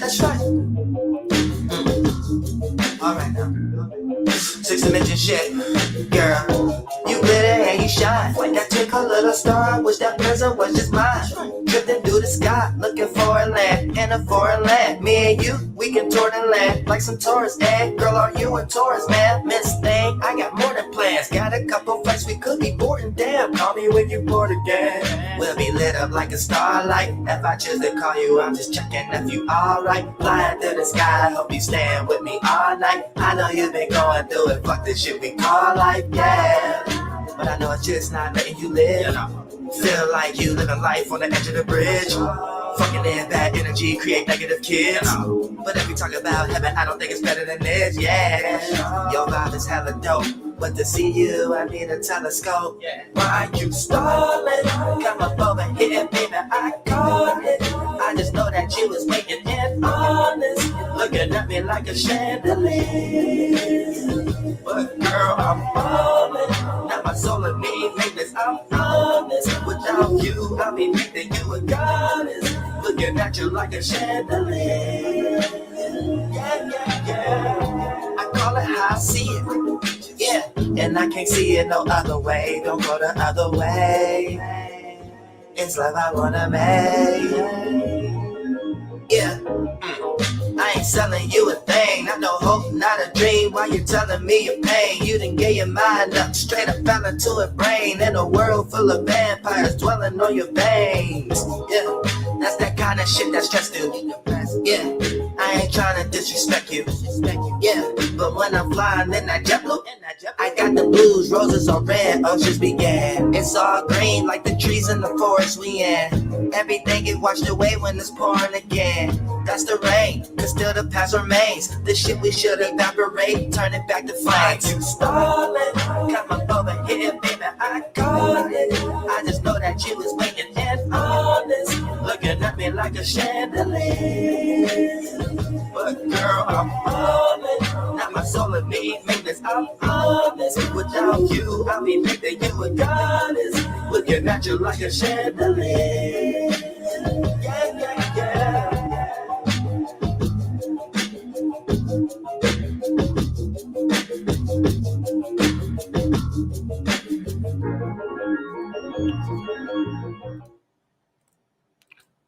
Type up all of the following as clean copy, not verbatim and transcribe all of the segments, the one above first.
That's right. Alright now. 6 dimension shit, girl. You glitter and you shine like that twinkle little star. I wish that present was just mine. Drifting through the sky, looking for a land in a foreign land. Me and you, we can tour the land like some tourists. Eh? Girl, are you a tourist, man? Miss Thing, I got more than plans. Got a couple flights we could be boarding. Damn, call me when you board again. We'll be lit up like a starlight. If I choose to call you, I'm just checking if you alright. Flying through the sky, hope you staying with me all night. I know you've been going through it, fuck this shit we call life, yeah. But I know it's just not letting you live. Feel like you living life on the edge of the bridge. Fucking in bad energy, create negative kids. But if we talk about heaven, I don't think it's better than this, yeah. Your vibe is hella dope, but to see you, I need a telescope. Why you stalling? Come up over here, baby, I caught it. I just know that you was waiting and honest, looking at me like a chandelier. But girl, I'm falling. Now my soul and me make this, I'm honest. Without you, I'll be thinking you a goddess, looking at you like a chandelier. Yeah, yeah, yeah. I call it how I see it. Yeah, and I can't see it no other way. Don't go the other way. It's love I wanna make. Yeah. I ain't selling you a thing, not no hope, not a dream. Why you telling me your pain? You done gave your mind up, straight up fell into a brain. In a world full of vampires dwelling on your veins. Yeah, that's that kind of shit that stressed you. Yeah, I ain't trying to disrespect you. Yeah, but when I'm flying in that JetBlue, I got the blues, roses are red, oceans began. It's all green like the trees in the forest we in. Everything get washed away when it's pouring again. That's the rain, cause still the past remains. The shit we should evaporate, turn it back to flames. You stalling, come up over here, baby, I caught it. I just know that you was waiting and honest, looking at me like a chandelier. But girl, I'm falling. Now my soul and me make this, I'm honest. Without you, I'll be thinking you a goddess, looking at you like a chandelier. Yeah, yeah, yeah.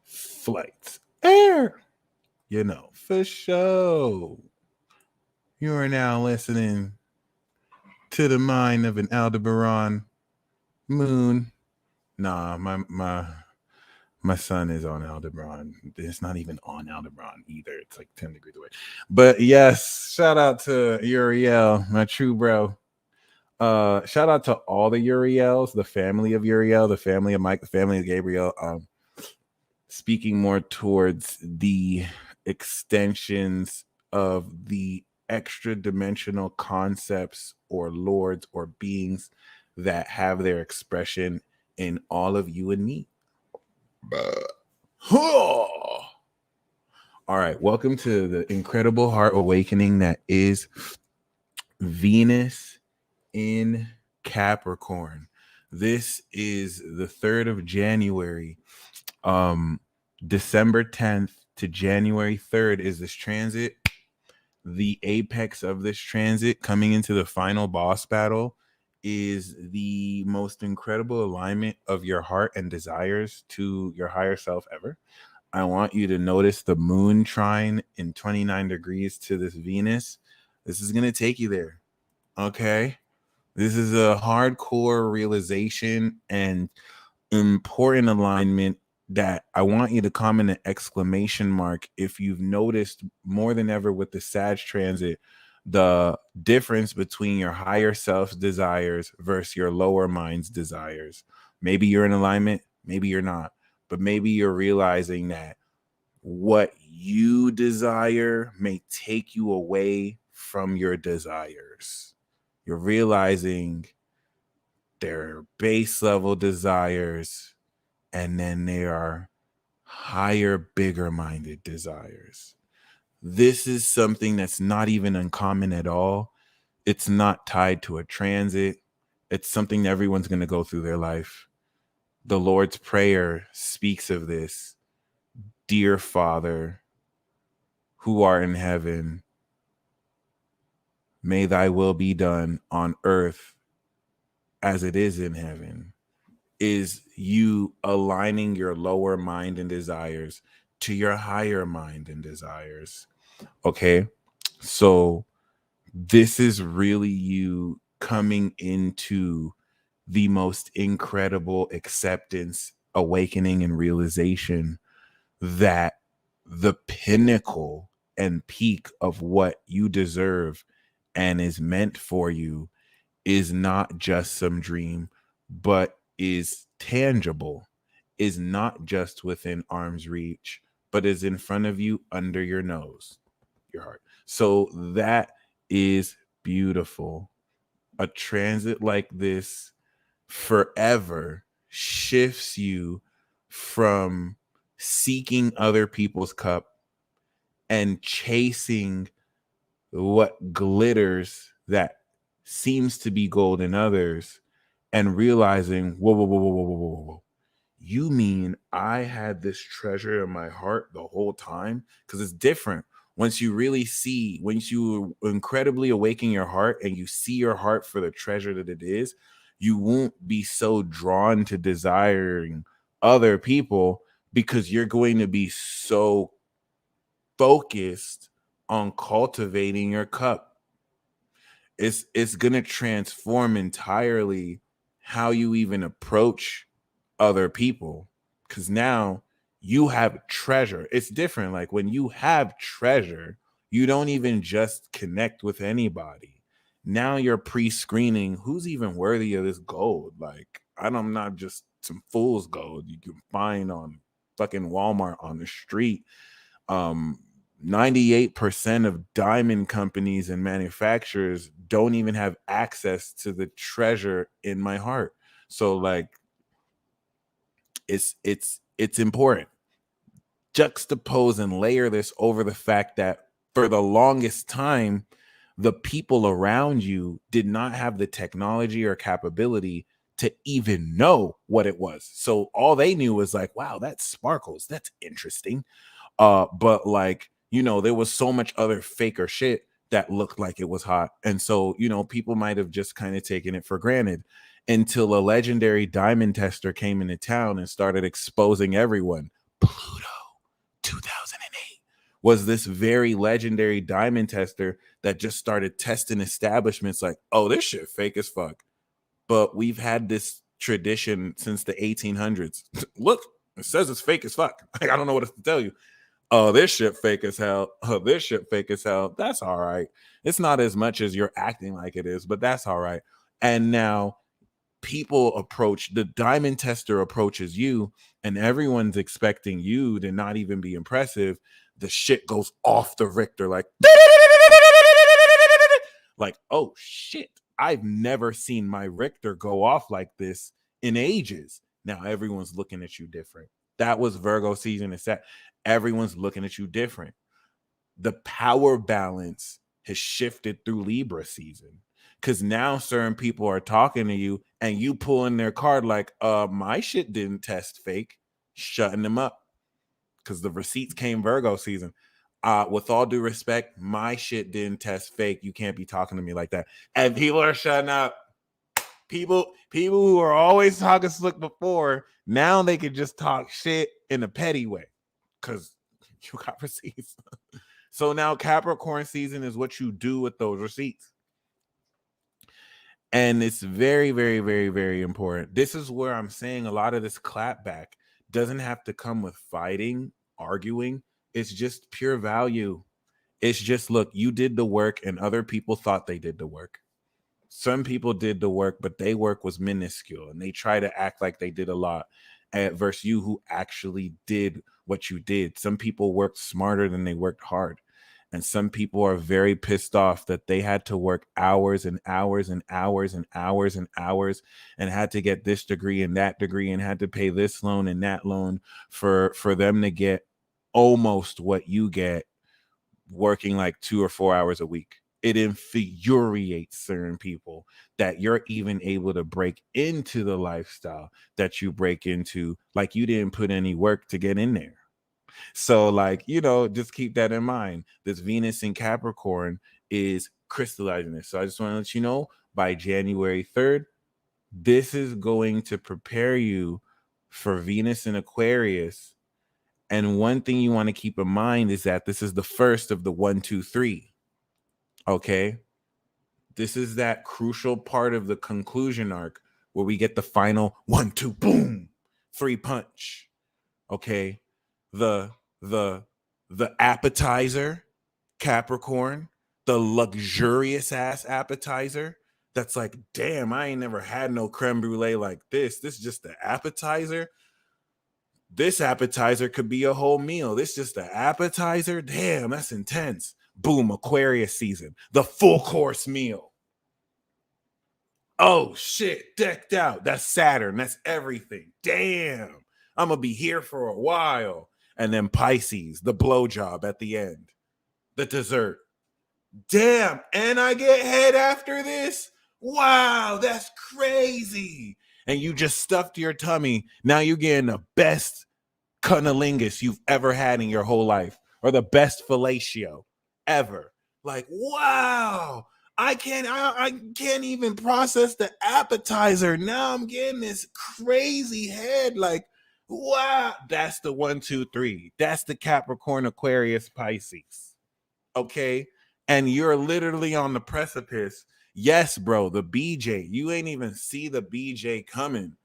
Flights air, you know, for sure. You are now listening to the mind of an Aldebaran moon. Nah, my son is on Aldebaran. It's not even on Aldebaran either. It's like 10 degrees away. But yes, shout out to Uriel, my true bro. Shout out to all the Uriels, the family of Uriel, the family of Mike, the family of Gabriel. Speaking more towards the extensions of the extra dimensional concepts or lords or beings that have their expression in all of you and me. All right, welcome to the incredible heart awakening that is Venus in Capricorn. This is the 3rd of January. December 10th to January 3rd is this transit. The apex of this transit, coming into the final boss battle, is the most incredible alignment of your heart and desires to your higher self ever. I want you to notice the moon trine in 29 degrees to this Venus. This is going to take you there. Okay? This is a hardcore realization and important alignment that I want you to comment an exclamation mark if you've noticed more than ever with the Sag transit, the difference between your higher self's desires versus your lower mind's desires. Maybe you're in alignment, maybe you're not, but maybe you're realizing that what you desire may take you away from your desires. You're realizing there are base level desires, and then there are higher, bigger minded desires. This is something that's not even uncommon at all. It's not tied to a transit. It's something that everyone's going to go through their life. The Lord's Prayer speaks of this. Dear Father, who art in heaven, may thy will be done on earth as it is in heaven, is you aligning your lower mind and desires to your higher mind and desires. Okay. So this is really you coming into the most incredible acceptance, awakening, and realization that the pinnacle and peak of what you deserve and is meant for you is not just some dream, but is tangible, is not just within arm's reach, but is in front of you, under your nose, your heart. So that is beautiful. A transit like this forever shifts you from seeking other people's cup and chasing what glitters that seems to be gold in others, and realizing, whoa, whoa, whoa, whoa, whoa, whoa, whoa, whoa. You mean I had this treasure in my heart the whole time? Because it's different. Once you really see, once you incredibly awaken your heart and you see your heart for the treasure that it is, you won't be so drawn to desiring other people, because you're going to be so focused on cultivating your cup. It's going to transform entirely how you even approach other people, because now you have treasure. It's different. Like when you have treasure, you don't even just connect with anybody. Now you're pre-screening who's even worthy of this gold. Like I'm not just some fool's gold you can find on fucking Walmart on the street. 98% of diamond companies and manufacturers don't even have access to the treasure in my heart. So like it's important. Juxtapose and layer this over the fact that for the longest time, the people around you did not have the technology or capability to even know what it was. So all they knew was like, wow, that sparkles. That's interesting. But like, there was so much other faker shit that looked like it was hot. And so, people might have just kind of taken it for granted until a legendary diamond tester came into town and started exposing everyone. Pluto 2008 was this very legendary diamond tester that just started testing establishments like, oh, this shit fake as fuck. But we've had this tradition since the 1800s. Look, it says it's fake as fuck. Like, I don't know what to tell you. Oh, this shit fake as hell. Oh, this shit fake as hell. That's all right. It's not as much as you're acting like it is, but that's all right. And now people approach, the diamond tester approaches you, and everyone's expecting you to not even be impressive. The shit goes off the Richter like, oh shit, I've never seen my Richter go off like this in ages. Now everyone's looking at you different. That was Virgo season. It's that everyone's looking at you different. The power balance has shifted through Libra season, because now certain people are talking to you and you pulling their card like, my shit didn't test fake, shutting them up because the receipts came Virgo season. With all due respect, my shit didn't test fake. You can't be talking to me like that. And people are shutting up. People who are always talking slick before, now they can just talk shit in a petty way because you got receipts. So now Capricorn season is what you do with those receipts. And it's very, very, very, very important. This is where I'm saying a lot of this clapback doesn't have to come with fighting, arguing. It's just pure value. It's just, look, you did the work and other people thought they did the work. Some people did the work, but their work was minuscule and they try to act like they did a lot, versus you who actually did what you did. Some people worked smarter than they worked hard. And some people are very pissed off that they had to work hours and hours and hours and hours and hours and had to get this degree and that degree and had to pay this loan and that loan for them to get almost what you get working like 2 or 4 hours a week. It infuriates certain people that you're even able to break into the lifestyle that you break into, like you didn't put any work to get in there. So like, you know, just keep that in mind. This Venus in Capricorn is crystallizing this. So I just want to let you know, by January 3rd, this is going to prepare you for Venus in Aquarius. And one thing you want to keep in mind is that this is the first of the 1, 2, 3. Okay. This is that crucial part of the conclusion arc where we get the final 1, 2, boom, 3 punch. Okay. The appetizer, Capricorn, the luxurious ass appetizer. That's like, damn, I ain't never had no creme brulee like this. This is just the appetizer. This appetizer could be a whole meal. This is just the appetizer. Damn, that's intense. Boom, Aquarius season, the full course meal. Oh shit, decked out. That's Saturn. That's everything. Damn, I'm gonna be here for a while. And then Pisces, the blowjob at the end, the dessert. Damn, and I get head after this. Wow, that's crazy. And you just stuffed your tummy. Now you're getting the best cunnilingus you've ever had in your whole life, or the best fellatio ever. Like, wow, I can't even process the appetizer. Now I'm getting this crazy head. Like, wow, that's the 1, 2, 3. That's the Capricorn, Aquarius, Pisces. Okay, and you're literally on the precipice. Yes, bro, the BJ. You ain't even see the BJ coming.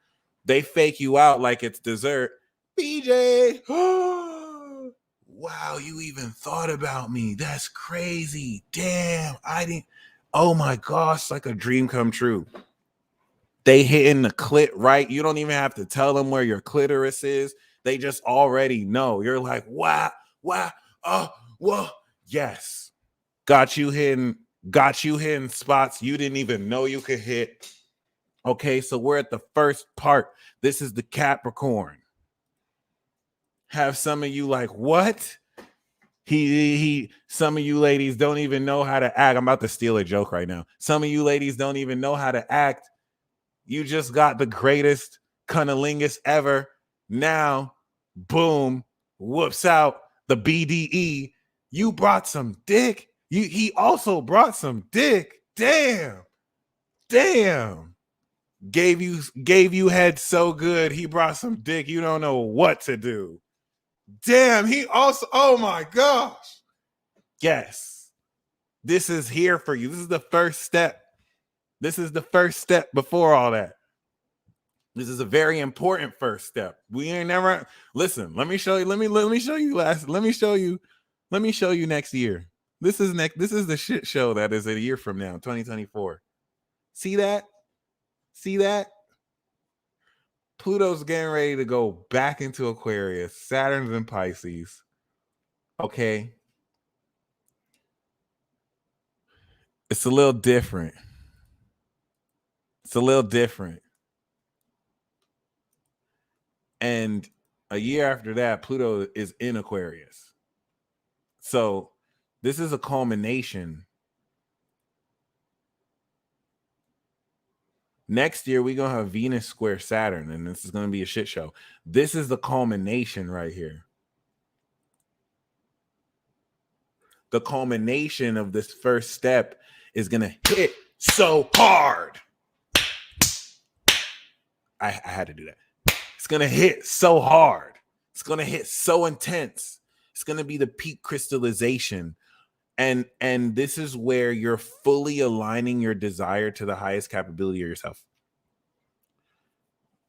They fake you out like it's dessert. BJ, wow, you even thought about me. That's crazy. Damn, I didn't. Oh my gosh, like a dream come true. They hitting the clit right. You don't even have to tell them where your clitoris is. They just already know. You're like, wow, oh, whoa, yes. Got you hitting spots you didn't even know you could hit. Okay, so we're at the first part. This is the Capricorn. Have some of you like, what? Some of you ladies don't even know how to act. I'm about to steal a joke right now. Some of you ladies don't even know how to act. You just got the greatest cunnilingus ever. Now, boom, whoops out the BDE. You brought some dick. He also brought some dick. Damn. Gave you head so good. He brought some dick. You don't know what to do. Damn, he also, oh my gosh. Yes. This is here for you. This is the first step. This is the first step before all that. This is a very important first step. We ain't never listen. Let me show you. Let me show you last. Let me show you next year. This is the shit show that is a year from now, 2024. See that? See that? Pluto's getting ready to go back into Aquarius. Saturn's in Pisces. Okay. It's a little different. It's a little different. And a year after that, Pluto is in Aquarius. So this is a culmination. Next year, we're going to have Venus square Saturn, and this is going to be a shit show. This is the culmination right here. The culmination of this first step is going to hit so hard. I had to do that. It's going to hit so hard. It's going to hit so intense. It's going to be the peak crystallization. And this is where you're fully aligning your desire to the highest capability of yourself,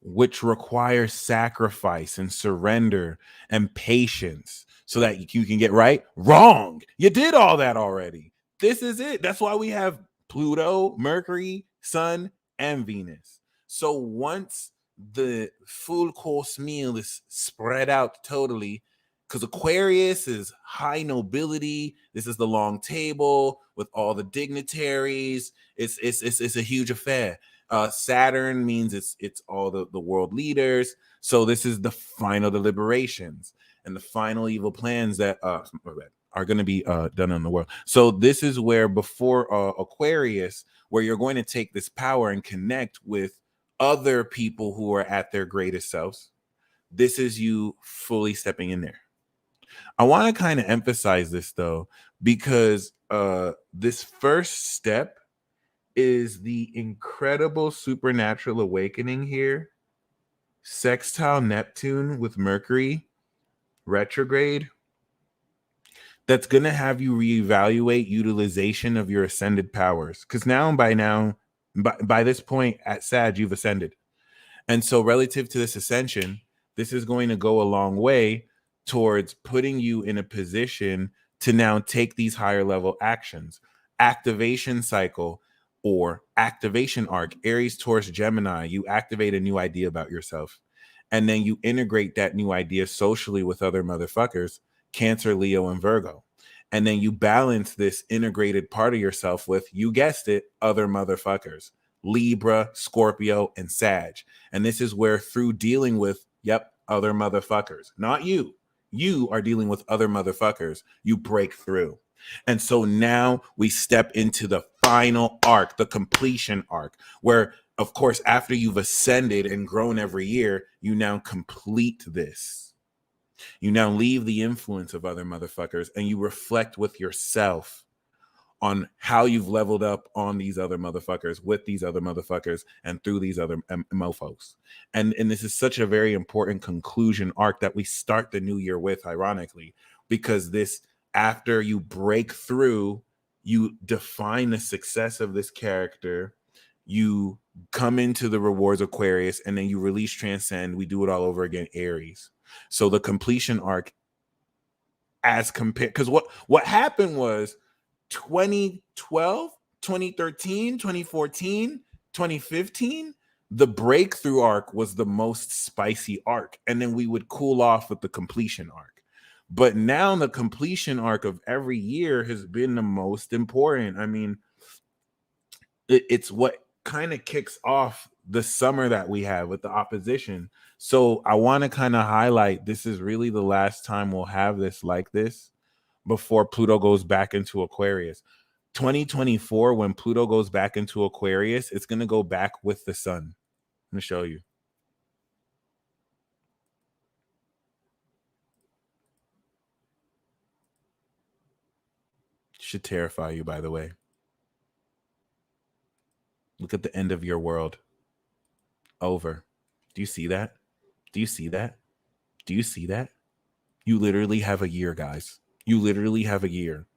which requires sacrifice and surrender and patience so that you can get right. Wrong. You did all that already. This is it. That's why we have Pluto, Mercury, Sun, and Venus. So once the full course meal is spread out totally, because Aquarius is high nobility. This is the long table with all the dignitaries. It's a huge affair. Saturn means it's all the world leaders. So this is the final deliberations and the final evil plans that are going to be done in the world. So this is where before Aquarius, where you're going to take this power and connect with other people who are at their greatest selves. This is you fully stepping in there. I want to kind of emphasize this though, because this first step is the incredible supernatural awakening here. Sextile Neptune with Mercury retrograde. That's going to have you reevaluate utilization of your ascended powers. Because by this point at Sag, you've ascended. And so relative to this ascension, this is going to go a long way towards putting you in a position to now take these higher level actions. Activation cycle or activation arc, Aries, Taurus, Gemini, you activate a new idea about yourself. And then you integrate that new idea socially with other motherfuckers, Cancer, Leo, and Virgo. And then you balance this integrated part of yourself with, you guessed it, other motherfuckers, Libra, Scorpio, and Sag. And this is where, through dealing with, other motherfuckers, not you are dealing with other motherfuckers, you break through. And so now we step into the final arc, the completion arc, where, of course, after you've ascended and grown every year, you now complete this. You now leave the influence of other motherfuckers and you reflect with yourself on how you've leveled up on these other motherfuckers, with these other motherfuckers, and through these other mofos. And this is such a very important conclusion arc that we start the new year with, ironically, because this, after you break through, you define the success of this character, you come into the rewards Aquarius, and then you release transcend. We do it all over again, Aries. So the completion arc, as compared, because what happened was 2012, 2013, 2014, 2015, the breakthrough arc was the most spicy arc. And then we would cool off with the completion arc. But now the completion arc of every year has been the most important. I mean, it's what kind of kicks off the summer that we have with the opposition. So I want to kind of highlight, this is really the last time we'll have this like this before Pluto goes back into Aquarius. 2024, when Pluto goes back into Aquarius, it's going to go back with the sun. Let me show you. Should terrify you, by the way. Look at the end of your world. Over. Do you see that? Do you see that? Do you see that? You literally have a year, guys. You literally have a year.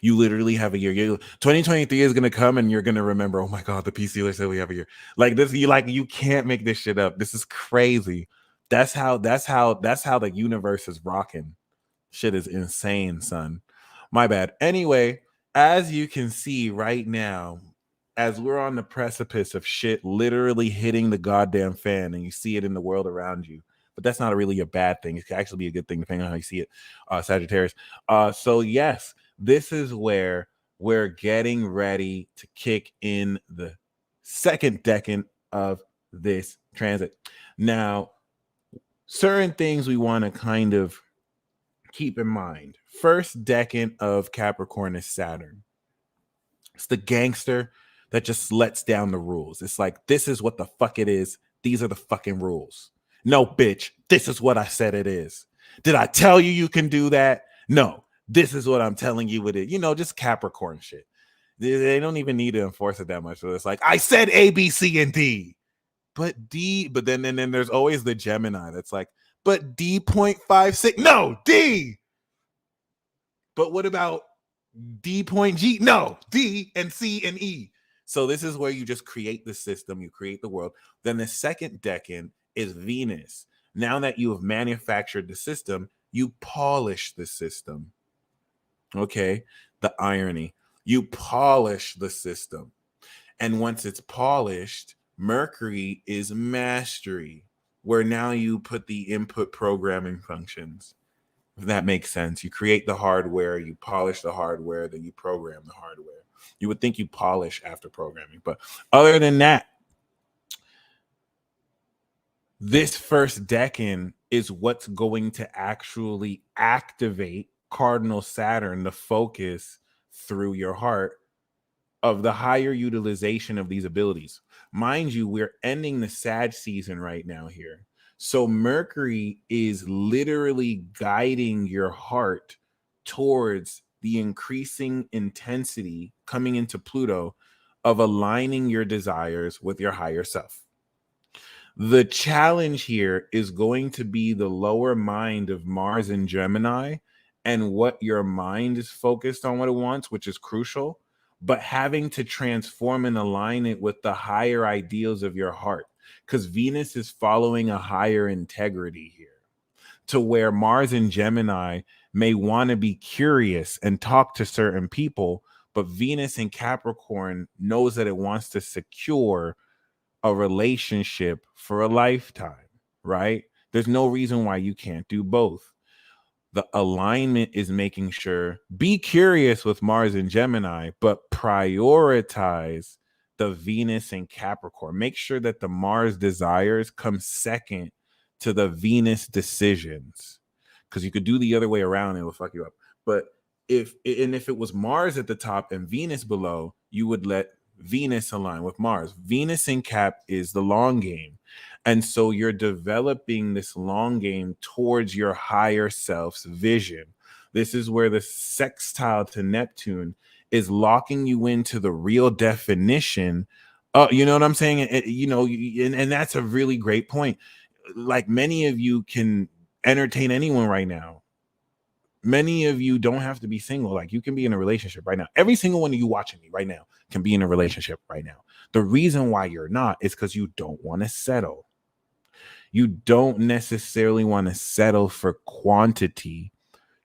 You literally have a year. 2023 is gonna come, and you're gonna remember. Oh my god, the PC said we have a year. Like this, you can't make this shit up. This is crazy. That's how the universe is rocking. Shit is insane, son. My bad. Anyway, as you can see right now, as we're on the precipice of shit literally hitting the goddamn fan, and you see it in the world around you. But that's not really a bad thing. It can actually be a good thing depending on how you see it, Sagittarius. So yes, this is where we're getting ready to kick in the second decan of this transit. Now, certain things we want to kind of keep in mind. First decan of Capricorn is Saturn. It's the gangster that just lets down the rules. It's like, this is what the fuck it is. These are the fucking rules. No, bitch, this is what I said it is. Did I tell you you can do that? No, this is what I'm telling you it is. You know, just Capricorn shit. They don't even need to enforce it that much. So it's like, I said A, B, C, and D. But D, but then there's always the Gemini that's like, but D.56. No, D. But what about D.G? No, D and C and E. So this is where you just create the system, you create the world. Then the second decan is Venus. Now that you have manufactured the system, you polish the system. Okay, the irony. You polish the system. And once it's polished, Mercury is mastery, where now you put the input programming functions. If that makes sense. You create the hardware, you polish the hardware, then you program the hardware. You would think you polish after programming. But other than that, this first decan is what's going to actually activate Cardinal Saturn, the focus through your heart of the higher utilization of these abilities. Mind you, we're ending the Sag season right now here. So Mercury is literally guiding your heart towards the increasing intensity coming into Pluto of aligning your desires with your higher self. The challenge here is going to be the lower mind of Mars and Gemini and what your mind is focused on, what it wants, which is crucial, but having to transform and align it with the higher ideals of your heart, because Venus is following a higher integrity here, to where Mars and Gemini may want to be curious and talk to certain people, but Venus in Capricorn knows that it wants to secure a relationship for a lifetime, right? There's no reason why you can't do both. The alignment is making sure, be curious with Mars and Gemini, but prioritize the Venus and Capricorn. Make sure that the Mars desires come second to the Venus decisions, because you could do the other way around and it will fuck you up. But if it was Mars at the top and Venus below, you would let Venus align with Mars. Venus in Cap is the long game. And so you're developing this long game towards your higher self's vision. This is where the sextile to Neptune is locking you into the real definition. You know what I'm saying? And that's a really great point. Like, many of you can entertain anyone right now. Many of you don't have to be single. Like, you can be in a relationship right now. Every single one of you watching me right now can be in a relationship right now. The reason why you're not is because you don't want to settle. You don't necessarily want to settle for quantity.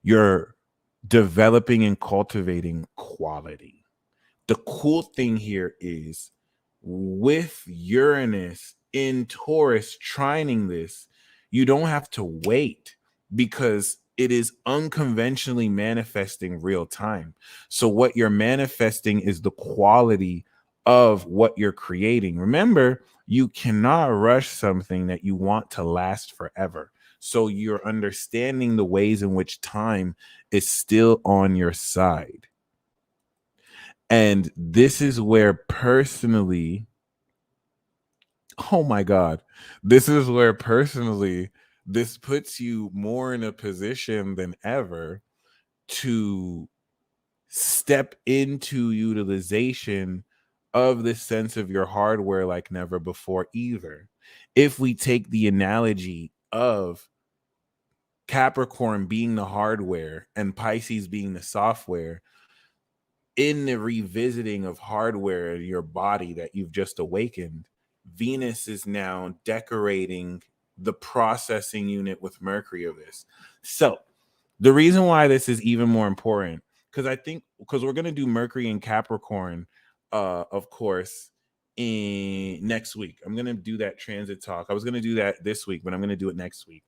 You're developing and cultivating quality. The cool thing here is, with Uranus in Taurus trining this, you don't have to wait, because it is unconventionally manifesting real time. So what you're manifesting is the quality of what you're creating. Remember, you cannot rush something that you want to last forever. So you're understanding the ways in which time is still on your side. And this is where personally, oh my God, this is where personally, this puts you more in a position than ever to step into utilization of this sense of your hardware like never before either. If we take the analogy of Capricorn being the hardware and Pisces being the software, in the revisiting of hardware in your body that you've just awakened, Venus is now decorating the processing unit with Mercury of this. So the reason why this is even more important, because we're going to do Mercury and Capricorn, of course, in next week. I'm going to do that transit talk. I was going to do that this week, but I'm going to do it next week.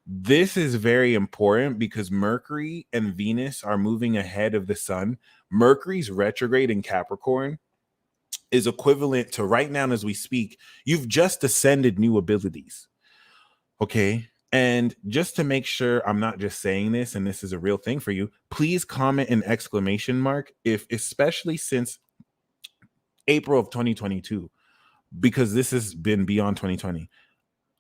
This is very important because Mercury and Venus are moving ahead of the sun. Mercury's retrograde in Capricorn is equivalent to, right now as we speak, you've just ascended new abilities. Okay. And just to make sure I'm not just saying this and this is a real thing for you, please comment an exclamation mark, if, especially since April of 2022, because this has been beyond 2020.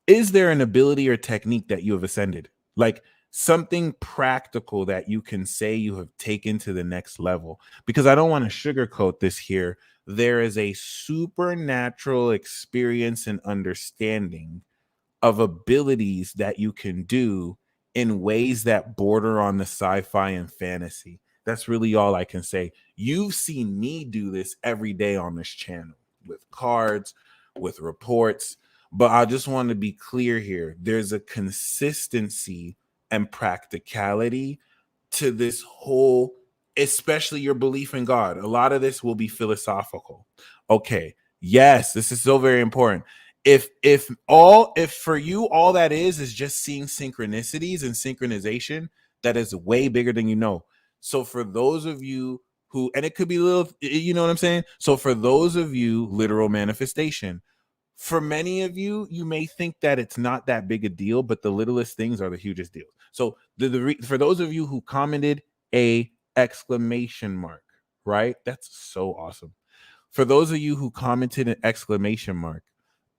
Is there an ability or technique that you have ascended? Like, something practical that you can say you have taken to the next level? Because I don't want to sugarcoat this here. There is a supernatural experience and understanding of abilities that you can do in ways that border on the sci-fi and fantasy. That's really all I can say. You've seen me do this every day on this channel with cards, with reports, but I just want to be clear here. There's a consistency and practicality to this whole, especially your belief in God. A lot of this will be philosophical. Okay. Yes, this is so very important. If for you all that is just seeing synchronicities and synchronization, that is way bigger than you know. So for those of you who, and it could be little, you know what I'm saying? So for those of you, literal manifestation. For many of you, you may think that it's not that big a deal, but the littlest things are the hugest deals. So for those of you who commented a exclamation mark, right? That's so awesome. For those of you who commented an exclamation mark,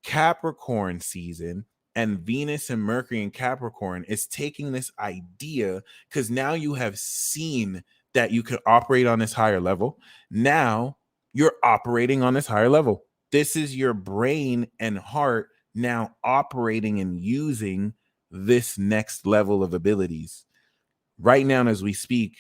Capricorn season And Venus and Mercury and Capricorn is taking this idea, because now you have seen that you can operate on this higher level. Now you're operating on this higher level. This is your brain and heart now operating and using this next level of abilities. Right now, as we speak,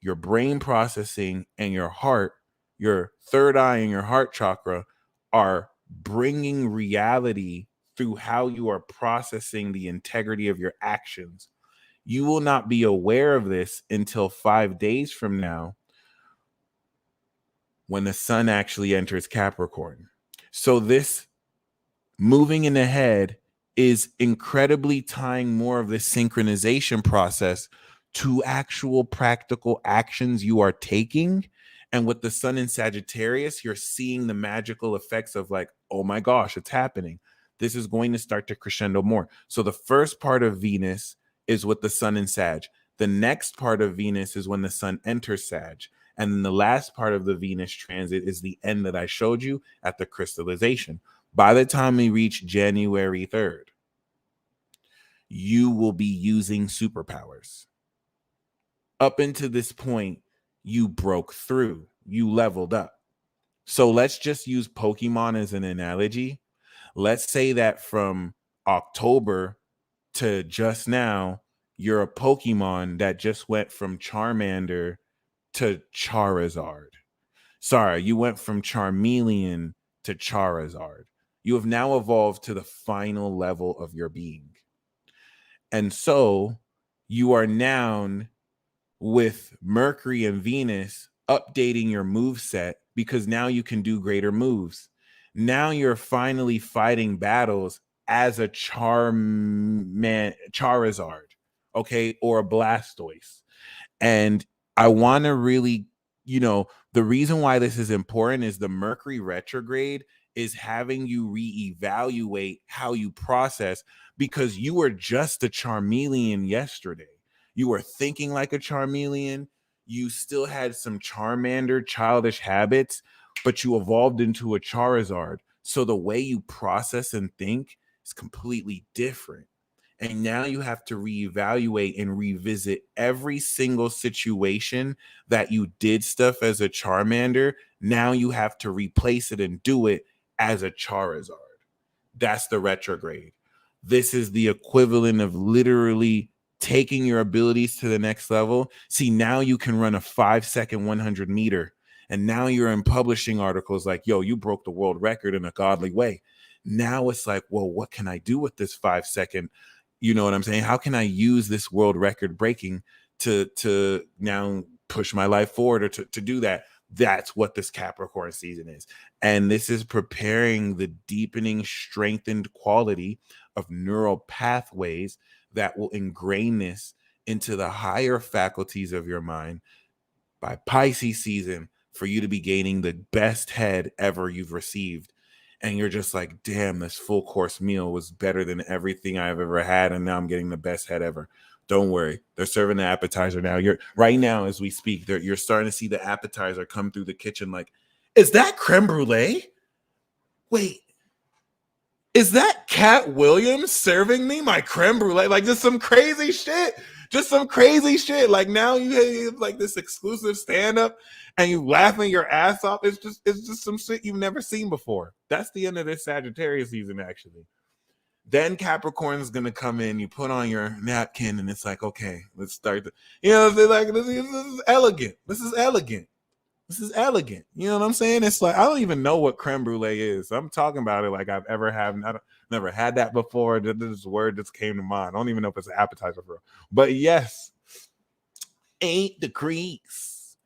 your brain processing and your heart, your third eye and your heart chakra, are bringing reality through how you are processing the integrity of your actions. You will not be aware of this until 5 days from now, when the sun actually enters Capricorn. So this moving in the head is incredibly tying more of the synchronization process to actual practical actions you are taking. And with the sun in Sagittarius, you're seeing the magical effects of like, oh my gosh, it's happening. This is going to start to crescendo more. So the first part of Venus is with the sun in Sag. The next part of Venus is when the sun enters Sag. And then the last part of the Venus transit is the end that I showed you at the crystallization. By the time we reach January 3rd, you will be using superpowers. Up until this point, you broke through, you leveled up. So let's just use Pokemon as an analogy. Let's say that from October to just now, you're a Pokemon that just went from Charmander to Charizard. Sorry, you went from Charmeleon to Charizard. You have now evolved to the final level of your being. And so you are now, with Mercury and Venus, updating your move set, because now you can do greater moves. Now you're finally fighting battles as a Charizard, okay, or a Blastoise. And I want to really, the reason why this is important is the Mercury retrograde is having you reevaluate how you process, because you were just a Charmeleon yesterday. You were thinking like a Charmeleon. You still had some Charmander childish habits, but you evolved into a Charizard. So the way you process and think is completely different. And now you have to reevaluate and revisit every single situation that you did stuff as a Charmander. Now you have to replace it and do it as a Charizard. That's the retrograde. This is the equivalent of literally taking your abilities to the next level. See, now you can run a 5-second 100 meter. And now you're in publishing articles like, yo, you broke the world record in a godly way. Now it's like, well, what can I do with this 5-second? You know what I'm saying? How can I use this world record breaking to now push my life forward, or to do that? That's what this Capricorn season is. And this is preparing the deepening, strengthened quality of neural pathways that will ingrain this into the higher faculties of your mind by Pisces season, for you to be gaining the best head ever you've received. And you're just like, damn, this full course meal was better than everything I've ever had. And now I'm getting the best head ever. Don't worry. They're serving the appetizer now. You're right now, as we speak, you're starting to see the appetizer come through the kitchen. Like, is that creme brulee? Wait, is that Cat Williams serving me my creme brulee? Like, just some crazy shit. Just some crazy shit. Like, now you have like this exclusive stand-up and you laughing your ass off. It's just some shit you've never seen before. That's the end of this Sagittarius season, actually. Then Capricorn is gonna come in. You put on your napkin, and it's like, okay, let's start. They're like, this is elegant. This is elegant. This is elegant. You know what I'm saying? It's like, I don't even know what creme brulee is. I'm talking about it like I've ever had. Never had that before. This word just came to mind. I don't even know if it's an appetizer for real. But yes, 8 degrees.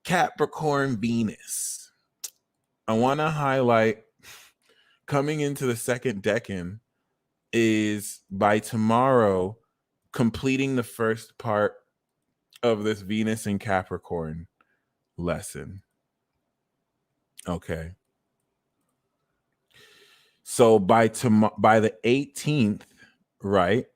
Capricorn Venus. I want to highlight, coming into the second decan, is by tomorrow completing the first part of this Venus and Capricorn lesson. Okay. So by the 18th, right?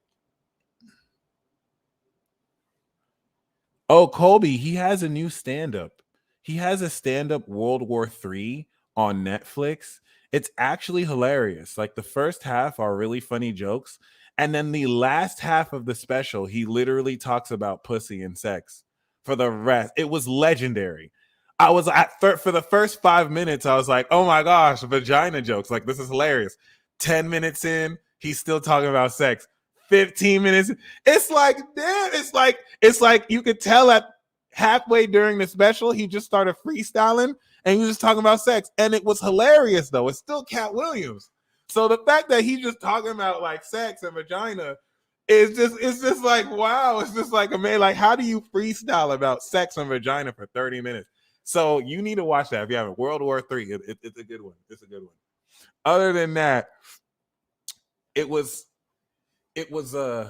Oh, Colby, he has a new stand-up. He has a stand-up World War III on Netflix, It's actually hilarious. Like the first half are really funny jokes. And then the last half of the special, he literally talks about pussy and sex for the rest. It was legendary. I was for the first 5 minutes, I was like, oh my gosh, vagina jokes. Like, this is hilarious. 10 minutes in, he's still talking about sex. 15 minutes. It's like, damn, it's like you could tell at halfway during the special, he just started freestyling and he was just talking about sex. And it was hilarious, though. It's still Cat Williams. So the fact that he's just talking about like sex and vagina it's just like, wow. It's just like, man, like, how do you freestyle about sex and vagina for 30 minutes? So you need to watch that if you haven't. World War III. It's a good one. It's a good one. Other than that, it was a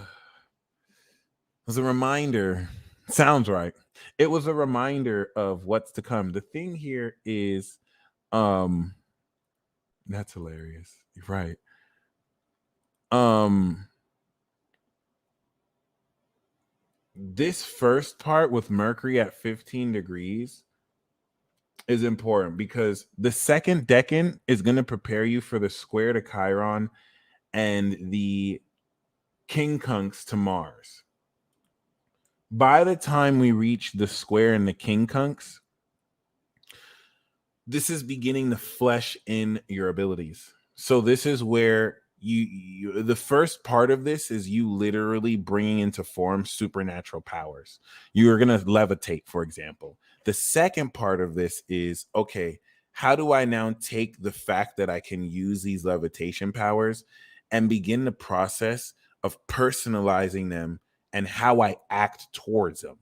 reminder. Sounds right. It was a reminder of what's to come. The thing here is, that's hilarious. You're right. This first part with Mercury at 15 degrees is important because the second decan is going to prepare you for the square to Chiron and the quincunx to Mars. By the time we reach the square and the quincunx, this is beginning to flesh in your abilities. So this is where you the first part of this is you literally bringing into form supernatural powers. You're going to levitate, for example. The second part of this is, okay, how do I now take the fact that I can use these levitation powers and begin the process of personalizing them and how I act towards them?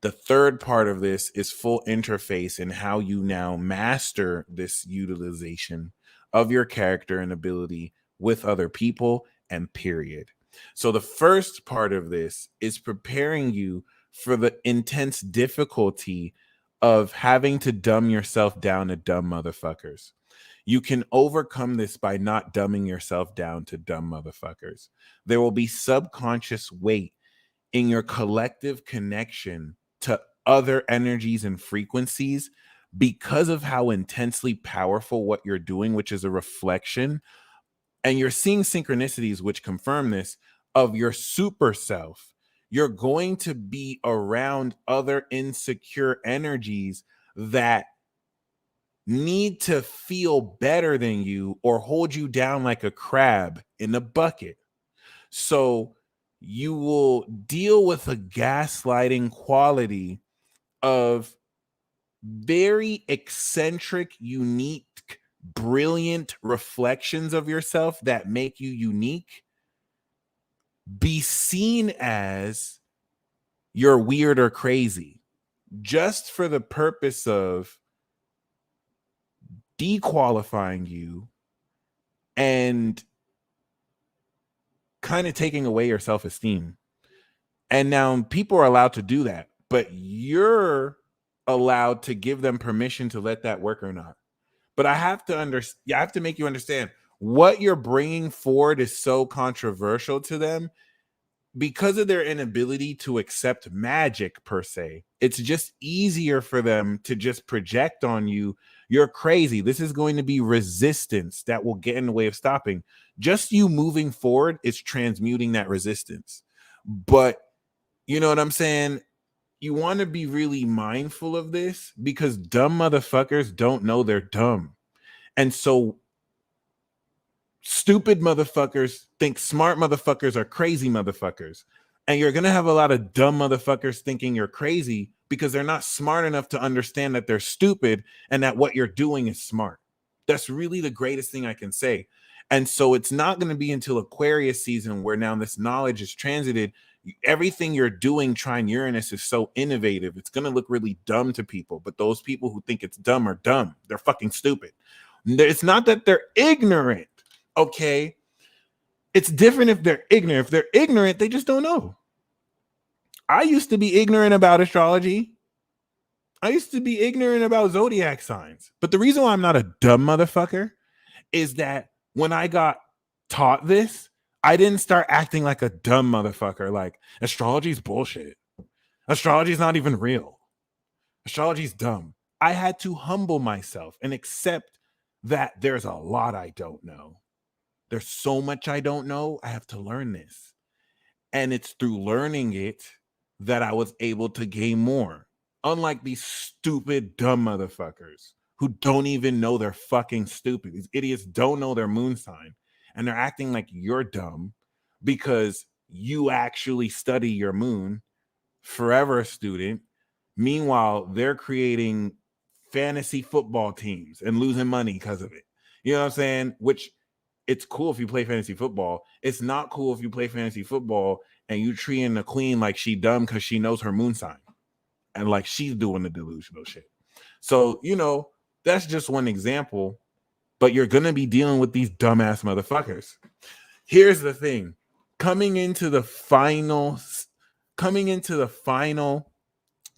The third part of this is full interface and how you now master this utilization of your character and ability with other people, and period. So the first part of this is preparing you for the intense difficulty of having to dumb yourself down to dumb motherfuckers. You can overcome this by not dumbing yourself down to dumb motherfuckers. There will be subconscious weight in your collective connection to other energies and frequencies because of how intensely powerful what you're doing, which is a reflection. And you're seeing synchronicities which confirm this of your super self. You're going to be around other insecure energies that need to feel better than you or hold you down like a crab in a bucket. So you will deal with a gaslighting quality of very eccentric, unique, brilliant reflections of yourself that make you unique be seen as you're weird or crazy, just for the purpose of dequalifying you and kind of taking away your self-esteem. And now people are allowed to do that, but you're allowed to give them permission to let that work or not. But I have to make you understand what you're bringing forward is so controversial to them because of their inability to accept magic per se. It's just easier for them to just project on you, you're crazy. This is going to be resistance that will get in the way of stopping. Just you moving forward is transmuting that resistance. But you know what I'm saying? You want to be really mindful of this because dumb motherfuckers don't know they're dumb. And so stupid motherfuckers think smart motherfuckers are crazy motherfuckers. And you're going to have a lot of dumb motherfuckers thinking you're crazy because they're not smart enough to understand that they're stupid and that what you're doing is smart. That's really the greatest thing I can say. And so it's not going to be until Aquarius season where now this knowledge is transited. Everything you're doing trying Uranus is so innovative. It's going to look really dumb to people. But those people who think it's dumb are dumb. They're fucking stupid. It's not that they're ignorant. Okay. It's different if they're ignorant. If they're ignorant, they just don't know. I used to be ignorant about astrology. I used to be ignorant about zodiac signs. But the reason why I'm not a dumb motherfucker is that when I got taught this, I didn't start acting like a dumb motherfucker. Like, astrology's bullshit. Astrology's not even real. Astrology's dumb. I had to humble myself and accept that there's a lot I don't know. There's so much I don't know. I have to learn this. And it's through learning it that I was able to gain more. Unlike these stupid, dumb motherfuckers who don't even know they're fucking stupid. These idiots don't know their moon sign. And they're acting like you're dumb because you actually study your moon, forever a student. Meanwhile, they're creating fantasy football teams and losing money because of it. You know what I'm saying? Which it's cool if you play fantasy football. It's not cool if you play fantasy football and you treating the queen like she dumb because she knows her moon sign and like she's doing the delusional shit. So, you know, that's just one example, but you're going to be dealing with these dumbass motherfuckers. Here's the thing. Coming into the final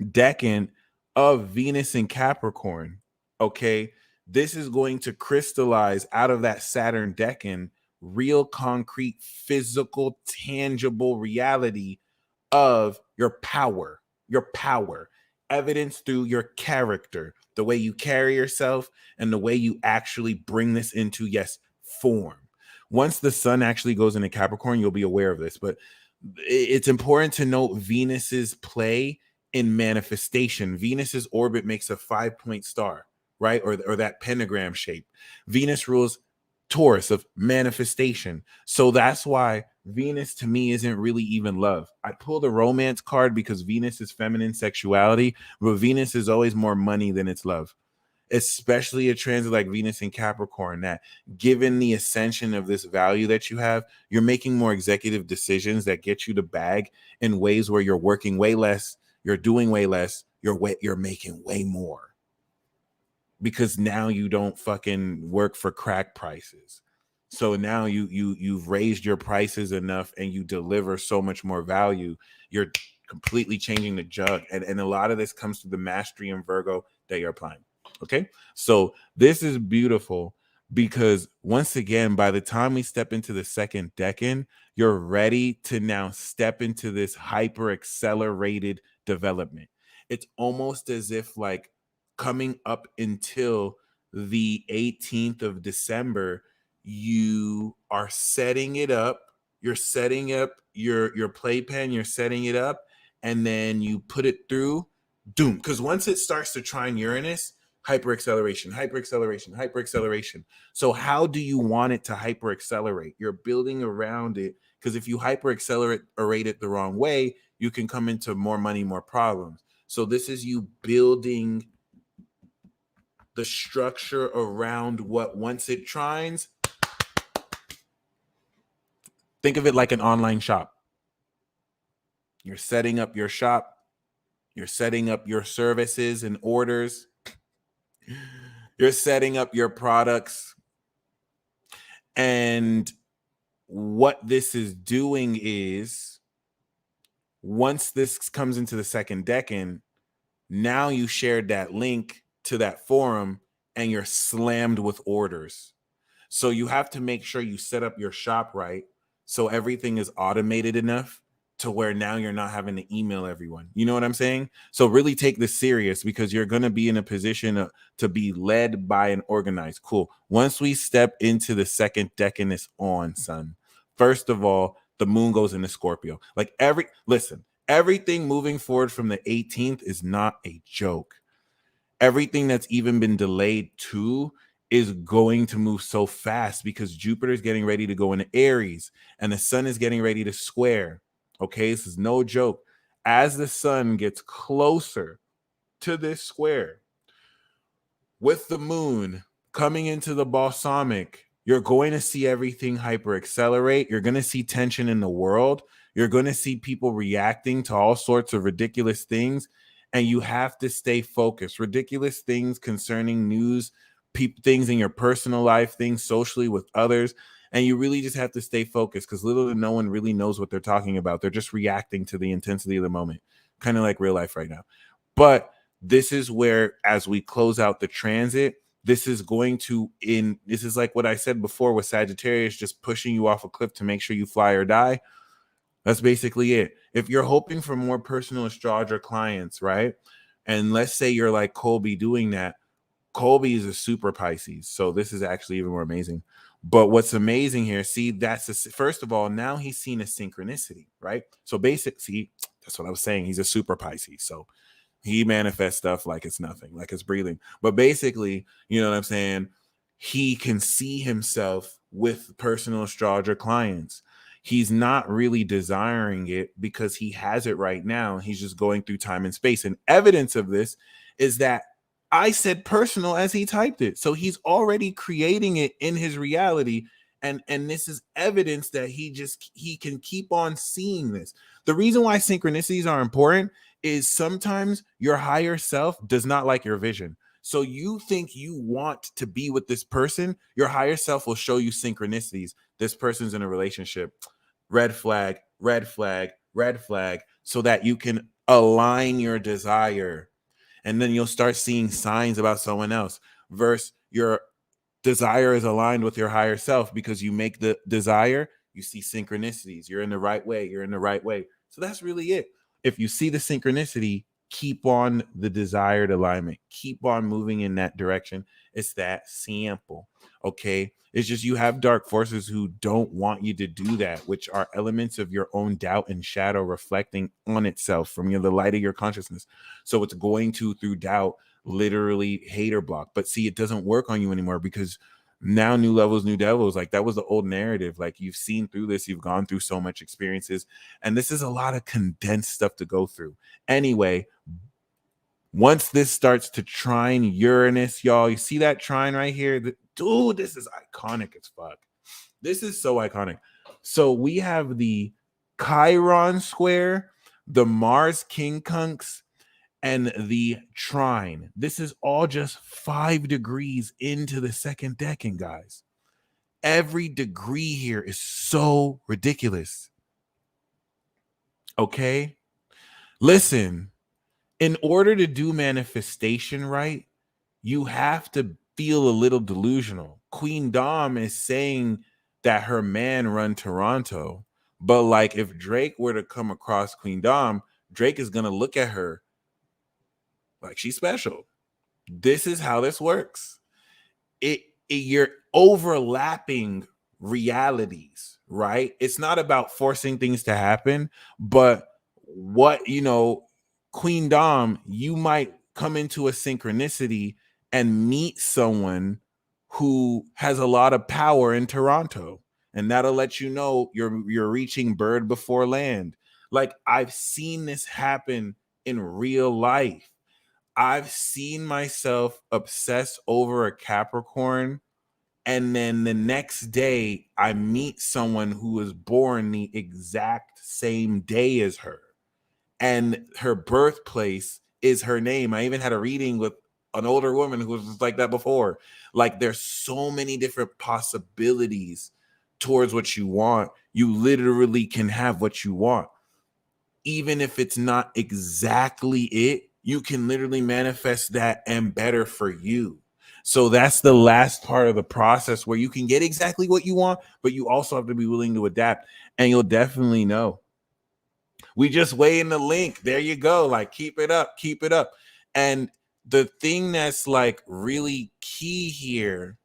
decan of Venus and Capricorn, okay, this is going to crystallize out of that Saturn decan real concrete physical tangible reality of your power evidence through your character, the way you carry yourself and the way you actually bring this into, yes, form. Once the sun actually goes into Capricorn, you'll be aware of this, but it's important to note Venus's play in manifestation. Venus's orbit makes a 5-point star, right? Or that pentagram shape. Venus rules Taurus of manifestation. So that's why Venus to me isn't really even love. I pulled a romance card because Venus is feminine sexuality, but Venus is always more money than it's love. Especially a transit like Venus in Capricorn, that given the ascension of this value that you have, you're making more executive decisions that get you to bag in ways where you're working way less, you're doing way less, you're making way more. Because now you don't fucking work for crack prices. So now you've raised your prices enough and you deliver so much more value. You're completely changing the jug. And a lot of this comes to the mastery in Virgo that you're applying. Okay. So this is beautiful because once again, by the time we step into the second decan, you're ready to now step into this hyper accelerated development. It's almost as if like coming up until the 18th of December, you are setting it up. You're setting up your playpen, you're setting it up, and then you put it through, doom. Because once it starts to trine Uranus, hyperacceleration, hyperacceleration, hyperacceleration. So how do you want it to hyperaccelerate? You're building around it, because if you hyperaccelerate it the wrong way, you can come into more money, more problems. So this is you building the structure around what once it trines. Think of it like an online shop. You're setting up your shop. You're setting up your services and orders. You're setting up your products. And what this is doing is, once this comes into the second decan, now you shared that link to that forum and you're slammed with orders. So you have to make sure you set up your shop right so everything is automated enough to where now you're not having to email everyone. You know what I'm saying? So really take this serious, because you're going to be in a position to be led by and organized. Cool. Once we step into the second decan, it's on, son. First of all, the moon goes into Scorpio. Like everything moving forward from the 18th is not a joke. Everything that's even been delayed too is going to move so fast because Jupiter is getting ready to go into Aries and the sun is getting ready to square. Okay, this is no joke. As the sun gets closer to this square with the moon coming into the balsamic, you're going to see everything hyper accelerate. You're going to see tension in the world. You're going to see people reacting to all sorts of ridiculous things. And you have to stay focused. Ridiculous things concerning news, things in your personal life, things socially with others. And you really just have to stay focused, because little to no one really knows what they're talking about. They're just reacting to the intensity of the moment, kind of like real life right now. But this is where, as we close out the transit, this is like what I said before with Sagittarius, just pushing you off a cliff to make sure you fly or die. That's basically it. If you're hoping for more personal astrologer clients, right? And let's say you're like Colby doing that, Colby is a super Pisces, so this is actually even more amazing. But what's amazing here, see, first of all, now he's seen a synchronicity, right? So see, that's what I was saying. He's a super Pisces, so he manifests stuff like it's nothing, like it's breathing. But basically, you know what I'm saying? He can see himself with personal astrologer clients. He's not really desiring it because he has it right now. He's just going through time and space. And evidence of this is that I said personal as he typed it. So he's already creating it in his reality. And this is evidence that he can keep on seeing this. The reason why synchronicities are important is sometimes your higher self does not like your vision. So you think you want to be with this person, your higher self will show you synchronicities. This person's in a relationship. Red flag, red flag, red flag, so that you can align your desire. And then you'll start seeing signs about someone else versus your desire is aligned with your higher self because you make the desire, you see synchronicities. You're in the right way. You're in the right way. So that's really it. If you see the synchronicity, keep on the desired alignment. Keep on moving in that direction. It's that simple. Okay. It's just you have dark forces who don't want you to do that, which are elements of your own doubt and shadow reflecting on itself from the light of your consciousness. So it's going to, through doubt, literally hater block. But see, it doesn't work on you anymore because now new levels, new devils. Like that was the old narrative. Like you've seen through this, you've gone through so much experiences, and this is a lot of condensed stuff to go through. Anyway, once this starts to trine Uranus, y'all, you see that trine right here? Dude, this is iconic as fuck. This is so iconic. So we have the Chiron square, the Mars quincunx, and the trine. This is all just 5 degrees into the second decan, guys. Every degree here is so ridiculous. Okay? Listen, in order to do manifestation right, you have to feel a little delusional. Queen Dom is saying that her man run Toronto, but like if Drake were to come across Queen Dom, Drake is going to look at her like she's special. This is how this works. You're overlapping realities, right? It's not about forcing things to happen, but Queen Dom, you might come into a synchronicity and meet someone who has a lot of power in Toronto, and that'll let you know you're reaching bird before land. Like I've seen this happen in real life. I've seen myself obsess over a Capricorn, and then the next day I meet someone who was born the exact same day as her, and her birthplace is her name. I even had a reading with an older woman who was just like that before. Like there's so many different possibilities towards what you want. You literally can have what you want. Even if it's not exactly it, you can literally manifest that and better for you. So that's the last part of the process where you can get exactly what you want, but you also have to be willing to adapt, and you'll definitely know. We just weigh in the link. There you go. Like, keep it up, keep it up. And the thing that's like really key here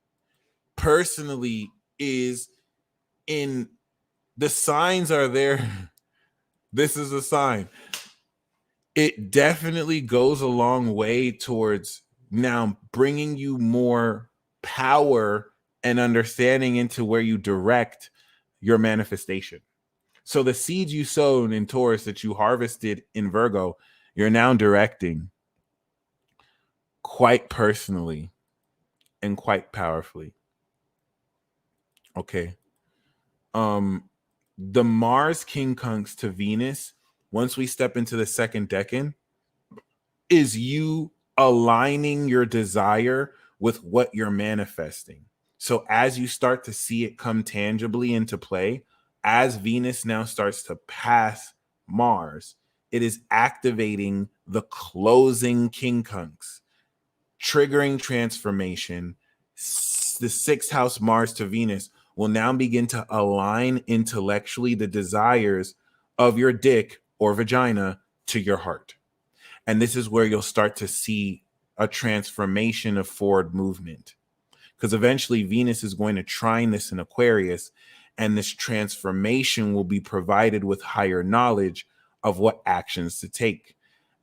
personally is in the signs are there. This is a sign. It definitely goes a long way towards now bringing you more power and understanding into where you direct your manifestation. So the seeds you sowed in Taurus that you harvested in Virgo, you're now directing quite personally and quite powerfully. Okay. The Mars quincunx to Venus, once we step into the second decan, is you aligning your desire with what you're manifesting. So as you start to see it come tangibly into play, as Venus now starts to pass Mars, it is activating the closing quincunx, triggering transformation. The 6th house Mars to Venus will now begin to align intellectually the desires of your dick or vagina to your heart. And this is where you'll start to see a transformation of forward movement, because eventually Venus is going to trine this in Aquarius, and this transformation will be provided with higher knowledge of what actions to take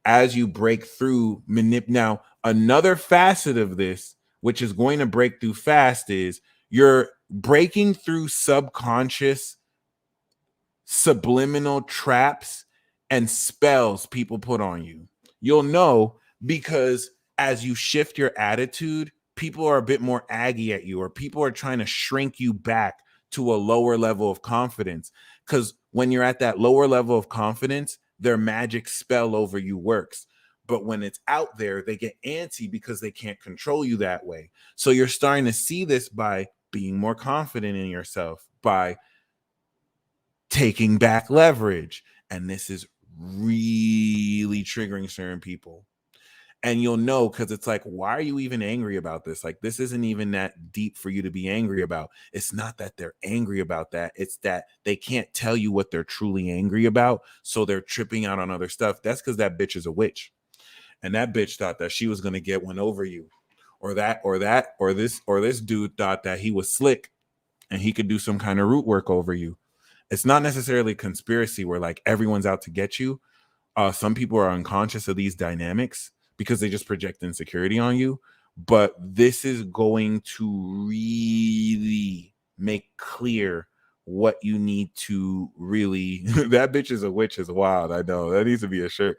as you break through now another facet of this, which is going to break through fast, is you're breaking through subconscious subliminal traps and spells people put on you. You'll know because as you shift your attitude, people are a bit more aggy at you, or people are trying to shrink you back to a lower level of confidence. Because when you're at that lower level of confidence, their magic spell over you works. But when it's out there, they get antsy because they can't control you that way. So you're starting to see this by being more confident in yourself, by taking back leverage. And this is really triggering certain people. And you'll know because it's like, why are you even angry about this? Like, this isn't even that deep for you to be angry about. It's not that they're angry about that. It's that they can't tell you what they're truly angry about. So they're tripping out on other stuff. That's because that bitch is a witch. And that bitch thought that she was going to get one over you. Or this dude thought that he was slick and he could do some kind of root work over you. It's not necessarily conspiracy where like everyone's out to get you. Some people are unconscious of these dynamics because they just project insecurity on you. But this is going to really make clear what you need to really. That bitch is a witch is wild. I know that needs to be a shirt.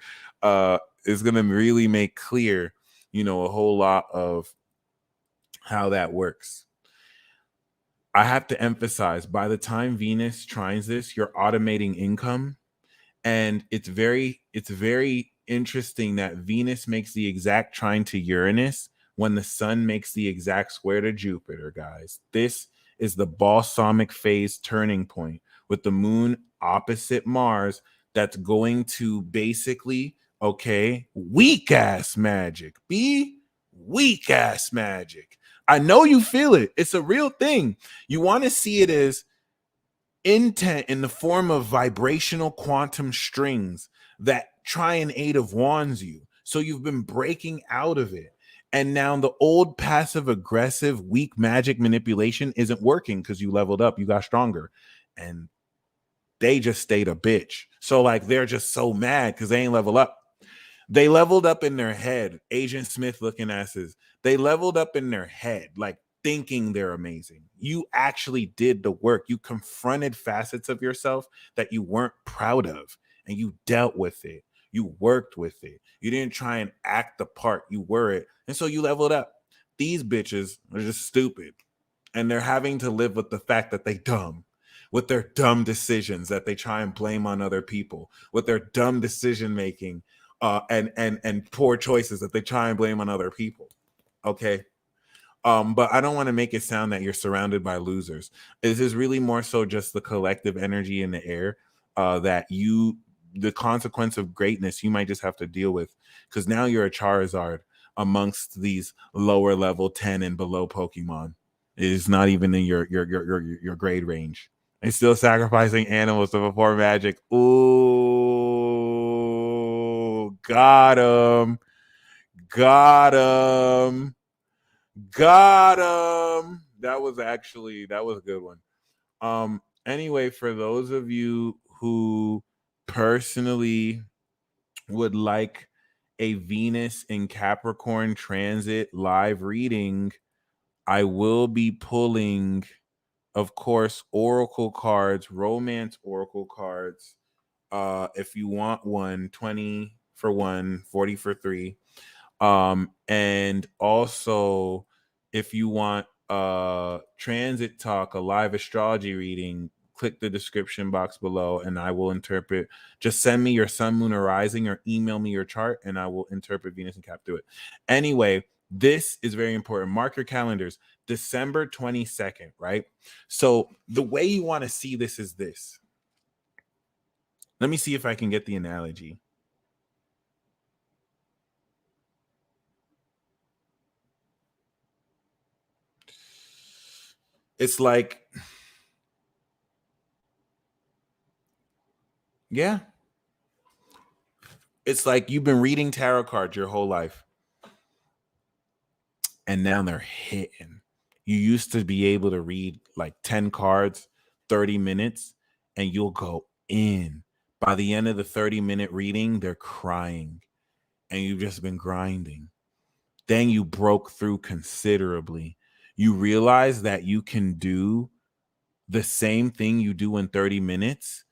It's going to really make clear, a whole lot of how that works. I have to emphasize, by the time Venus trines this, you're automating income. And it's very interesting that Venus makes the exact trine to Uranus when the sun makes the exact square to Jupiter, guys. This is the balsamic phase turning point with the moon opposite Mars. That's going to basically, weak ass magic. Weak ass magic. I know you feel it. It's a real thing. You want to see it as intent in the form of vibrational quantum strings that try and Eight of Wands you. So you've been breaking out of it. And now the old passive aggressive weak magic manipulation isn't working because you leveled up, you got stronger. And they just stayed a bitch. So like they're just so mad because they ain't level up. They leveled up in their head. Agent Smith looking asses. They leveled up in their head, like thinking they're amazing. You actually did the work. You confronted facets of yourself that you weren't proud of, and you dealt with it. You worked with it. You didn't try and act the part. You were it. And so you leveled up. These bitches are just stupid. And they're having to live with the fact that they dumb, with their dumb decisions that they try and blame on other people, with their dumb decision making and poor choices that they try and blame on other people. Okay. But I don't want to make it sound that you're surrounded by losers. This is really more so just the collective energy in the air that the consequence of greatness you might just have to deal with, because now you're a Charizard amongst these lower level 10 and below Pokemon. It is not even in your grade range. It's still sacrificing animals to perform magic. Ooh, got him. Got him. Got him. That was a good one. Anyway, for those of you who personally would like a Venus in Capricorn transit live reading, I will be pulling, of course, oracle cards, romance oracle cards. If you want one, 20 for one, 40 for three. And also if you want transit talk, a live astrology reading, click the description box below and I will interpret. Just send me your sun, moon, or rising, or email me your chart and I will interpret Venus and Cap through it. Anyway, this is very important. Mark your calendars. December 22nd, right? So the way you want to see this is this. Let me see if I can get the analogy. It's like, yeah, it's like you've been reading tarot cards your whole life. and now they're hitting. You used to be able to read like 10 cards, 30 minutes, and you'll go in. By the end of the 30-minute reading, they're crying, and you've just been grinding. Then you broke through considerably. You realize that you can do the same thing you do in 30 minutes,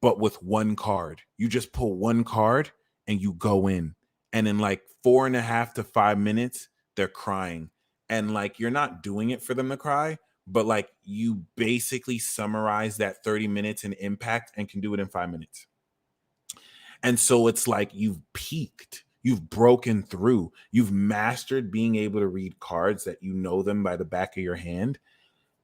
but with one card. You just pull one card and you go in. And in like 4.5 to 5 minutes, they're crying. And like you're not doing it for them to cry, but like you basically summarize that 30 minutes in impact and can do it in 5 minutes. And so it's like you've peaked, you've broken through, you've mastered being able to read cards that you know them by the back of your hand.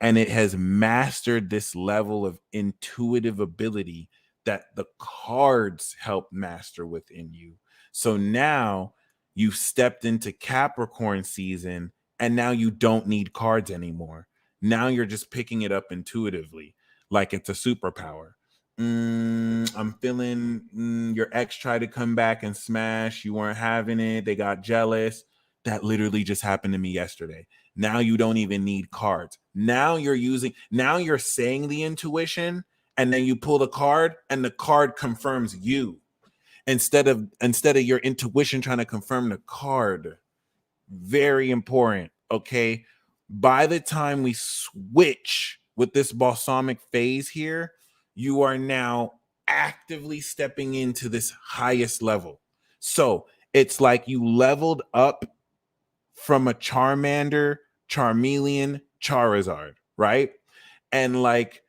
And it has mastered this level of intuitive ability that the cards help master within you. So now you've stepped into Capricorn season, and now you don't need cards anymore. Now you're just picking it up intuitively, like it's a superpower. I'm feeling your ex tried to come back and smash. You weren't having it. They got jealous. That literally just happened to me yesterday. Now you don't even need cards. Now you're saying the intuition, and then you pull the card and the card confirms you instead of your intuition trying to confirm the card. Very important. Okay. By the time we switch with this balsamic phase here, you are now actively stepping into this highest level. So it's like you leveled up from a Charmander, Charmeleon, Charizard, right? And like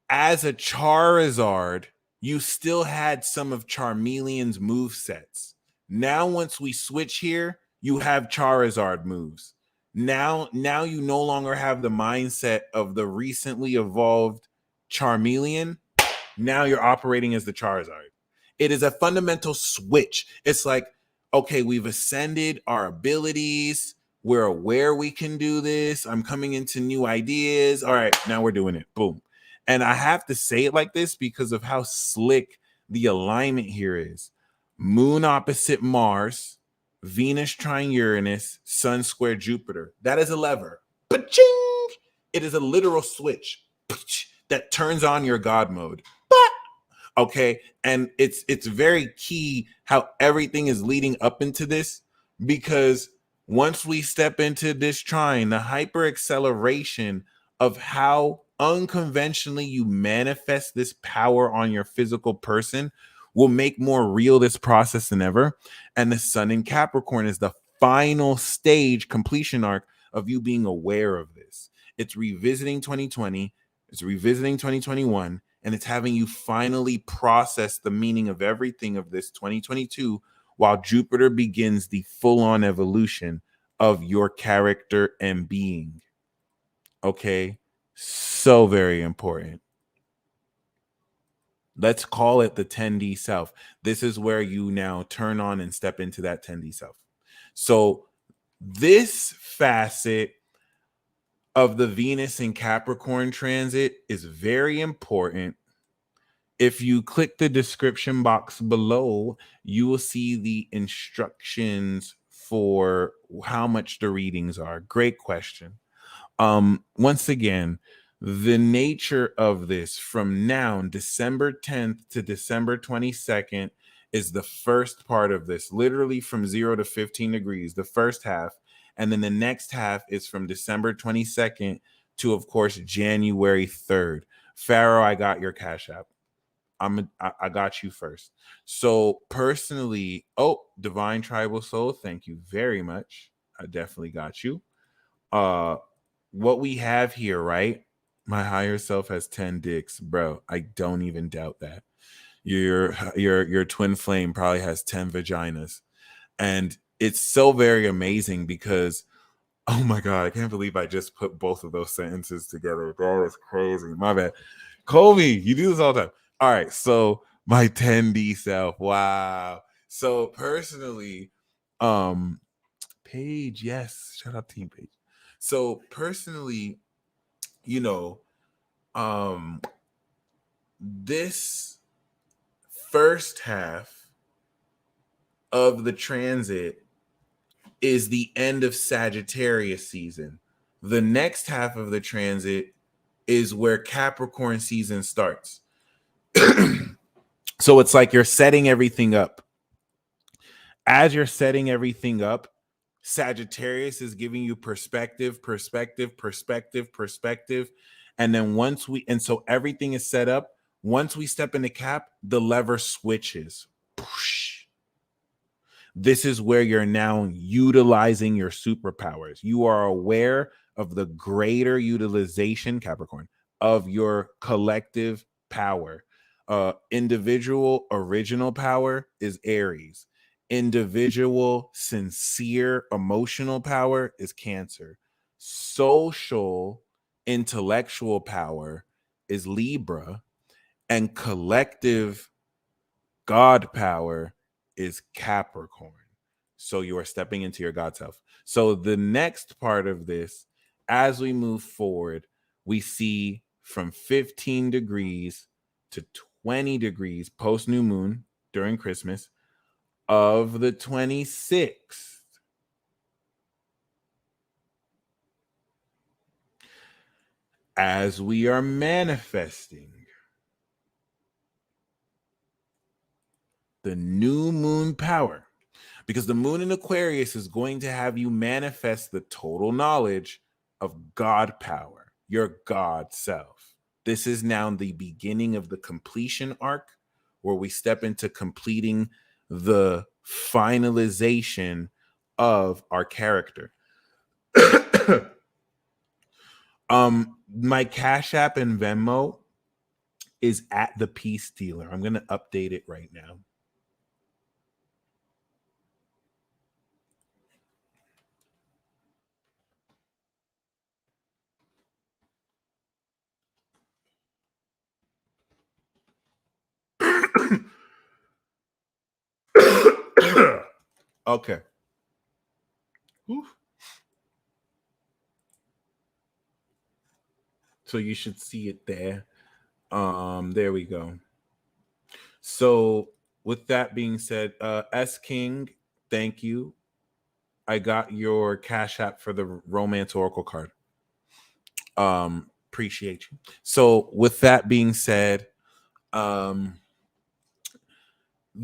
as a Charizard, you still had some of Charmeleon's move sets. Now, once we switch here, you have Charizard moves. Now you no longer have the mindset of the recently evolved Charmeleon. Now you're operating as the Charizard. It is a fundamental switch. It's like, okay, we've ascended our abilities. We're aware we can do this. I'm coming into new ideas. All right, now we're doing it. Boom. And I have to say it like this because of how slick the alignment here is. Moon opposite Mars, Venus trine Uranus, Sun square Jupiter. That is a lever. Ba-ching! It is a literal switch that turns on your God mode. Okay, and it's very key how everything is leading up into this, because once we step into this trine, the hyper acceleration of how unconventionally you manifest this power on your physical person will make more real this process than ever. And the sun in Capricorn is the final stage completion arc of you being aware of this. It's revisiting 2020, it's revisiting 2021, and it's having you finally process the meaning of everything of this 2022 while Jupiter begins the full-on evolution of your character and being. Okay? So very important. Let's call it the 10D self. This is where you now turn on and step into that 10D self. So this facet of the Venus and Capricorn transit is very important. If you click the description box below, you will see the instructions for how much the readings are. Great question. Once again, the nature of this from now, December 10th to December 22nd, is the first part of this, literally from 0 to 15 degrees, the first half. And then the next half is from December 22nd to, of course, January 3rd. Pharaoh, I got your Cashapp. I got you first. So personally, Divine Tribal Soul, thank you very much. I definitely got you. What we have here, right? My higher self has 10 dicks, bro. I don't even doubt that. Your twin flame probably has 10 vaginas. And it's so very amazing because, oh my God, I can't believe I just put both of those sentences together. That is crazy. My bad. Kobe, you do this all the time. All right, so my 10D self. Wow. So personally, Paige, yes, shout out to you, Paige. So personally, you know, this first half of the transit is the end of Sagittarius season. The next half of the transit is where Capricorn season starts. So it's like you're setting everything up. As you're setting everything up, Sagittarius is giving you perspective, perspective, perspective, perspective. And then and so everything is set up. Once we step into Cap, the lever switches. This is where you're now utilizing your superpowers. You are aware of the greater utilization, Capricorn, of your collective power. Individual original power is Aries. Individual sincere emotional power is Cancer. Social intellectual power is Libra. And collective God power is Capricorn. So you are stepping into your God self. So the next part of this, as we move forward, we see from 15 degrees to 20 degrees post new moon during Christmas of the 26th. As we are manifesting the new moon power, because the moon in Aquarius is going to have you manifest the total knowledge of God power, your God self. This is now the beginning of the completion arc, where we step into completing the finalization of our character. My Cash App and Venmo is at the Peace Dealer. I'm going to update it right now. Okay. Oof. So you should see it there. There we go. So with that being said, S King, thank you. I got your Cash App for the Romance Oracle card. Appreciate you. So with that being said, the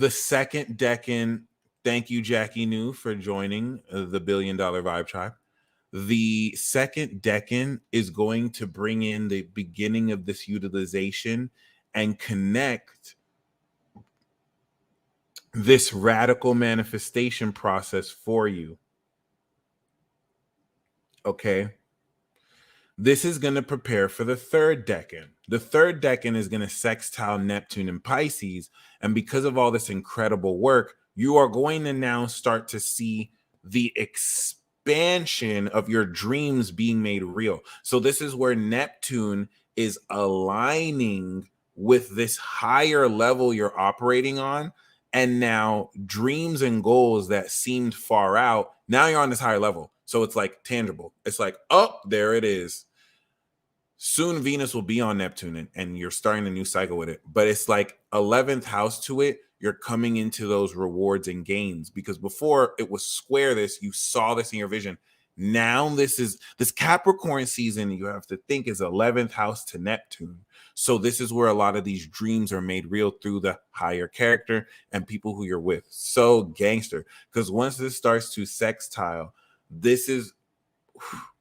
second decan, thank you, Jackie New, for joining the $1 Billion Vibe Tribe. The second decan is going to bring in the beginning of this utilization and connect this radical manifestation process for you. Okay. This is going to prepare for the third decan. The third decan is going to sextile Neptune and Pisces. And because of all this incredible work, you are going to now start to see the expansion of your dreams being made real. So this is where Neptune is aligning with this higher level you're operating on. And now dreams and goals that seemed far out, now you're on this higher level. So it's like tangible. It's like, oh, there it is. Soon Venus will be on Neptune and you're starting a new cycle with it. But it's like 11th house to it. You're coming into those rewards and gains, because before it was square this, you saw this in your vision. Now this Capricorn season, you have to think, is 11th house to Neptune. So this is where a lot of these dreams are made real through the higher character and people who you're with. So gangster. Because once this starts to sextile, this is,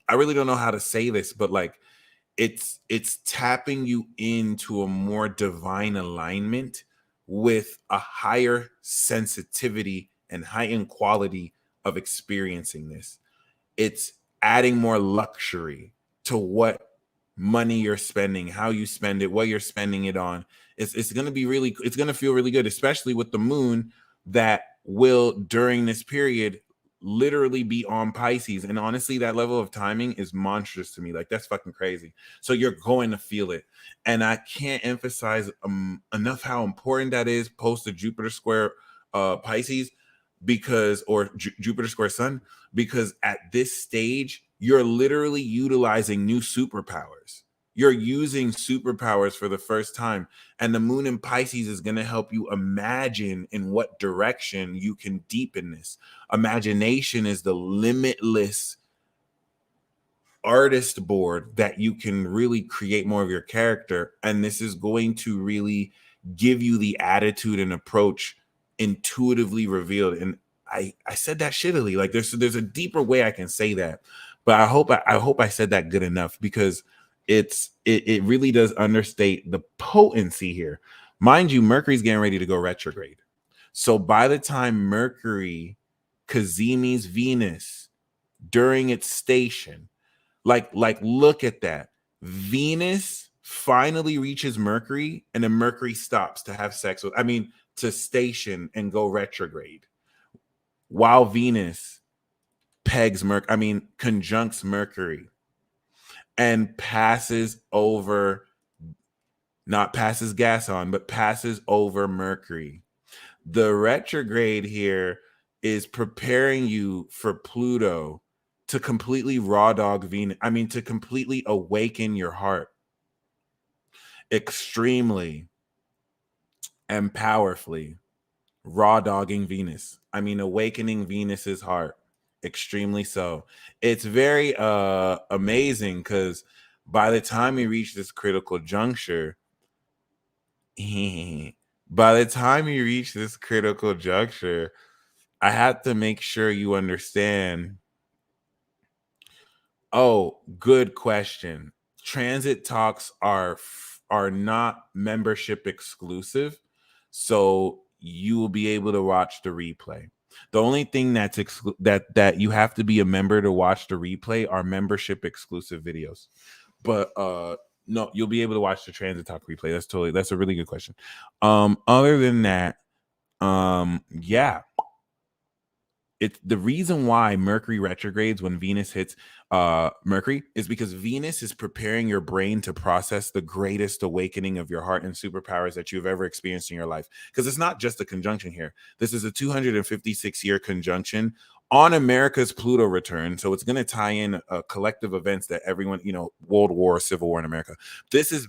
I really don't know how to say this, but like it's tapping you into a more divine alignment with a higher sensitivity and heightened quality of experiencing this. It's adding more luxury to what money you're spending, how you spend it, what you're spending it on. It's going to be really, it's going to feel really good, especially with the moon that will during this period literally be on Pisces. And honestly, that level of timing is monstrous to me. Like, that's fucking crazy. So you're going to feel it. And I can't emphasize enough how important that is post the Jupiter square Pisces, because, or Jupiter square Sun, because at this stage, you're literally utilizing new superpowers. You're using superpowers for the first time. And the moon in Pisces is going to help you imagine in what direction you can deepen this. Imagination is the limitless artist board that you can really create more of your character. And this is going to really give you the attitude and approach intuitively revealed. And I said that shittily. Like there's a deeper way I can say that. But I hope I said that good enough, because it really does understate the potency here. Mind you, Mercury's getting ready to go retrograde. So by the time Mercury Kazemi's Venus during its station, like look at that. Venus finally reaches Mercury, and then Mercury stops to have sex with, to station and go retrograde, while Venus conjuncts Mercury and passes over, not passes gas on, but passes over Mercury. The retrograde here is preparing you for Pluto to completely raw dog Venus. To completely awaken your heart extremely and powerfully. Raw dogging Venus. Awakening Venus's heart. Extremely so. It's very amazing, because by the time you reach this critical juncture, I have to make sure you understand. Oh, good question. Transit talks are not membership exclusive, so you will be able to watch the replay. The only thing that's that you have to be a member to watch the replay are membership exclusive videos. But no, you'll be able to watch the Transit Talk replay. That's a really good question. Other than that, yeah. It's the reason why Mercury retrogrades when Venus hits Mercury is because Venus is preparing your brain to process the greatest awakening of your heart and superpowers that you've ever experienced in your life. Because it's not just a conjunction here. This is a 256-year conjunction on America's Pluto return. So it's going to tie in collective events that everyone, World War, Civil War in America. This is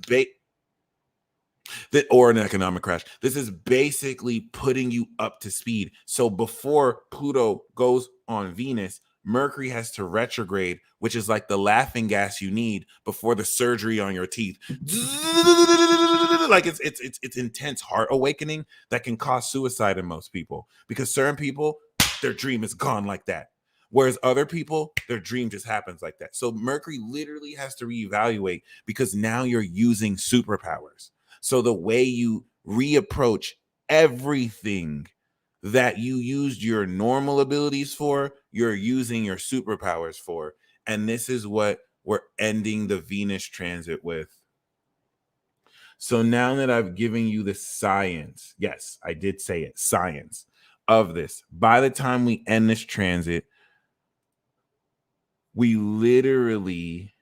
or an economic crash. This is basically putting you up to speed. So before Pluto goes on Venus, Mercury has to retrograde, which is like the laughing gas you need before the surgery on your teeth. Like it's intense heart awakening that can cause suicide in most people, because certain people, their dream is gone like that. Whereas other people, their dream just happens like that. So Mercury literally has to reevaluate, because now you're using superpowers. So the way you reapproach everything that you used your normal abilities for, you're using your superpowers for. And this is what we're ending the Venus transit with. So now that I've given you the science, yes, I did say it, science of this, by the time we end this transit, we literally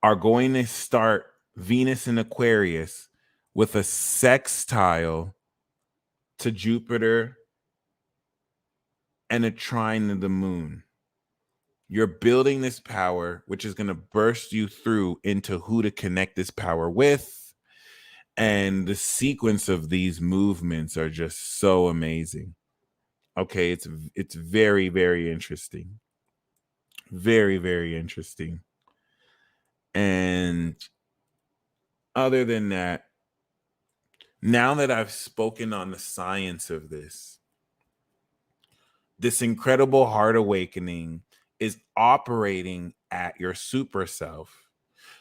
are going to start Venus in Aquarius with a sextile to Jupiter and a trine to the moon. You're building this power, which is going to burst you through into who to connect this power with. And the sequence of these movements are just so amazing. Okay, it's very, very interesting. Very, very interesting. And other than that, now that I've spoken on the science of this incredible heart awakening is operating at your super self.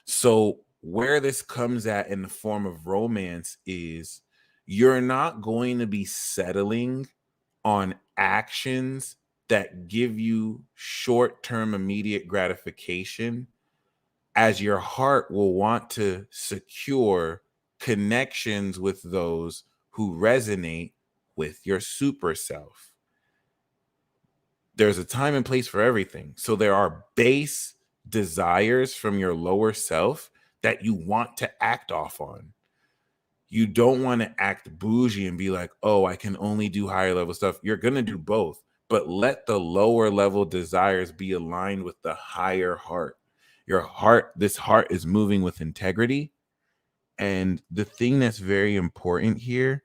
So where this comes at in the form of romance is you're not going to be settling on actions that give you short-term immediate gratification, as your heart will want to secure connections with those who resonate with your super self. There's a time and place for everything. So there are base desires from your lower self that you want to act off on. You don't want to act bougie and be like, oh, I can only do higher level stuff. You're going to do both, but let the lower level desires be aligned with the higher heart. This heart is moving with integrity. And the thing that's very important here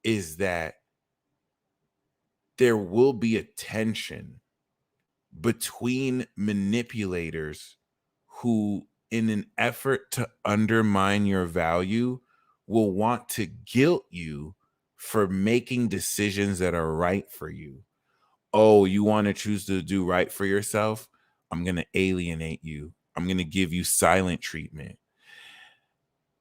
is that there will be a tension between manipulators who, in an effort to undermine your value, will want to guilt you for making decisions that are right for you. Oh, you want to choose to do right for yourself? I'm going to alienate you. I'm going to give you silent treatment.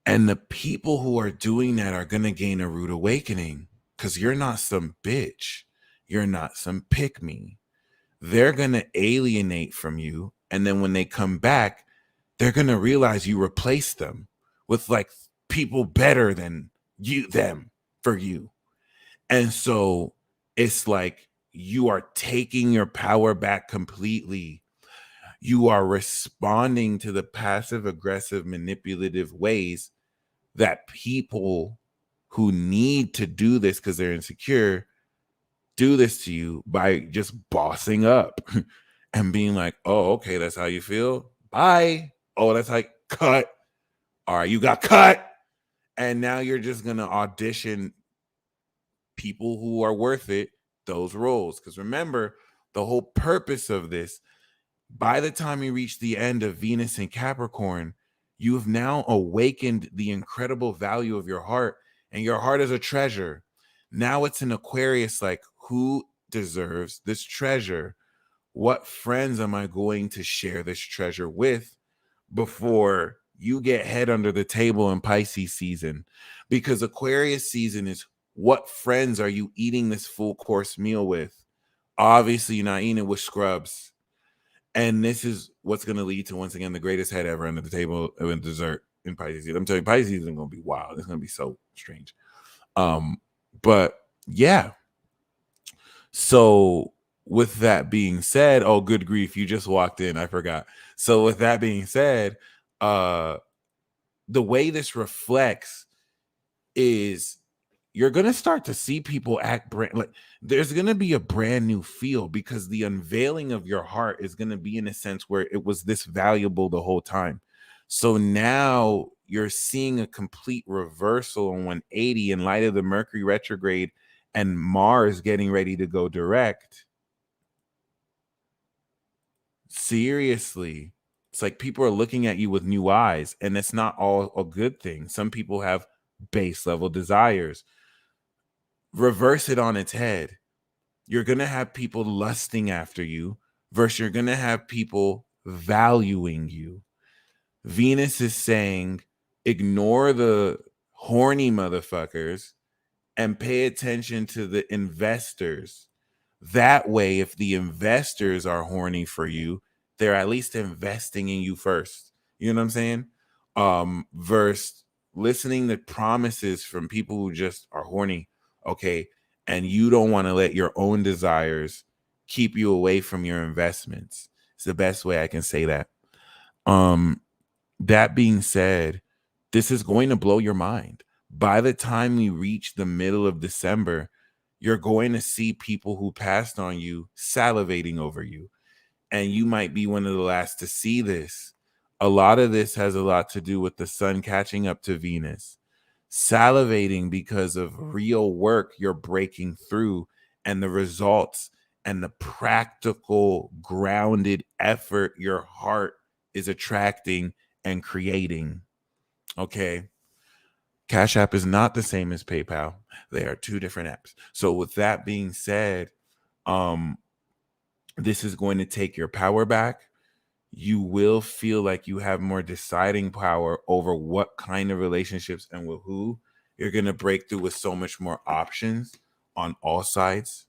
And the people who are doing that are going to gain a rude awakening because you're not some bitch. You're not some pick me. They're going to alienate from you. And then when they come back, they're going to realize you replaced them with like people better than them for you. And so it's like you are taking your power back completely. You are responding to the passive aggressive manipulative ways that people who need to do this because they're insecure do this to you by just bossing up and being like, oh, okay, that's how you feel. Bye. Oh, that's like cut. All right, you got cut. And now you're just going to audition people who are worth it, those roles. Because remember, the whole purpose of this, by the time you reach the end of Venus and Capricorn, you have now awakened the incredible value of your heart, and your heart is a treasure. Now it's an Aquarius, like, who deserves this treasure? What friends am I going to share this treasure with before you get head under the table in Pisces season? Because Aquarius season is, what friends are you eating this full course meal with? Obviously, you're not eating it with scrubs. And this is what's going to lead to, once again, the greatest head ever under the table in dessert in Pisces season. I'm telling you, Pisces season is going to be wild. It's going to be so strange. But yeah. So with that being said, oh, good grief, you just walked in. I forgot. So with that being said, the way this reflects is you're going to start to see people act like there's going to be a brand new feel, because the unveiling of your heart is going to be in a sense where it was this valuable the whole time. So now you're seeing a complete reversal on 180 in light of the Mercury retrograde and Mars getting ready to go direct. Seriously, it's like people are looking at you with new eyes, and that's not all a good thing. Some people have base level desires. Reverse it on its head. You're going to have people lusting after you versus you're going to have people valuing you. Venus is saying, ignore the horny motherfuckers and pay attention to the investors. That way, if the investors are horny for you, they're at least investing in you first. You know what I'm saying? Versus listening to promises from people who just are horny. Okay. And you don't want to let your own desires keep you away from your investments. It's the best way I can say that. That being said, this is going to blow your mind. By the time we reach the middle of December, you're going to see people who passed on you salivating over you. And you might be one of the last to see this. A lot of this has a lot to do with the sun catching up to Venus. Salivating because of real work you're breaking through, and the results and the practical, grounded effort your heart is attracting and creating. Okay. Cashapp is not the same as PayPal. They are two different apps. So with that being said, this is going to take your power back. You will feel like you have more deciding power over what kind of relationships and with who. You're going to break through with so much more options on all sides.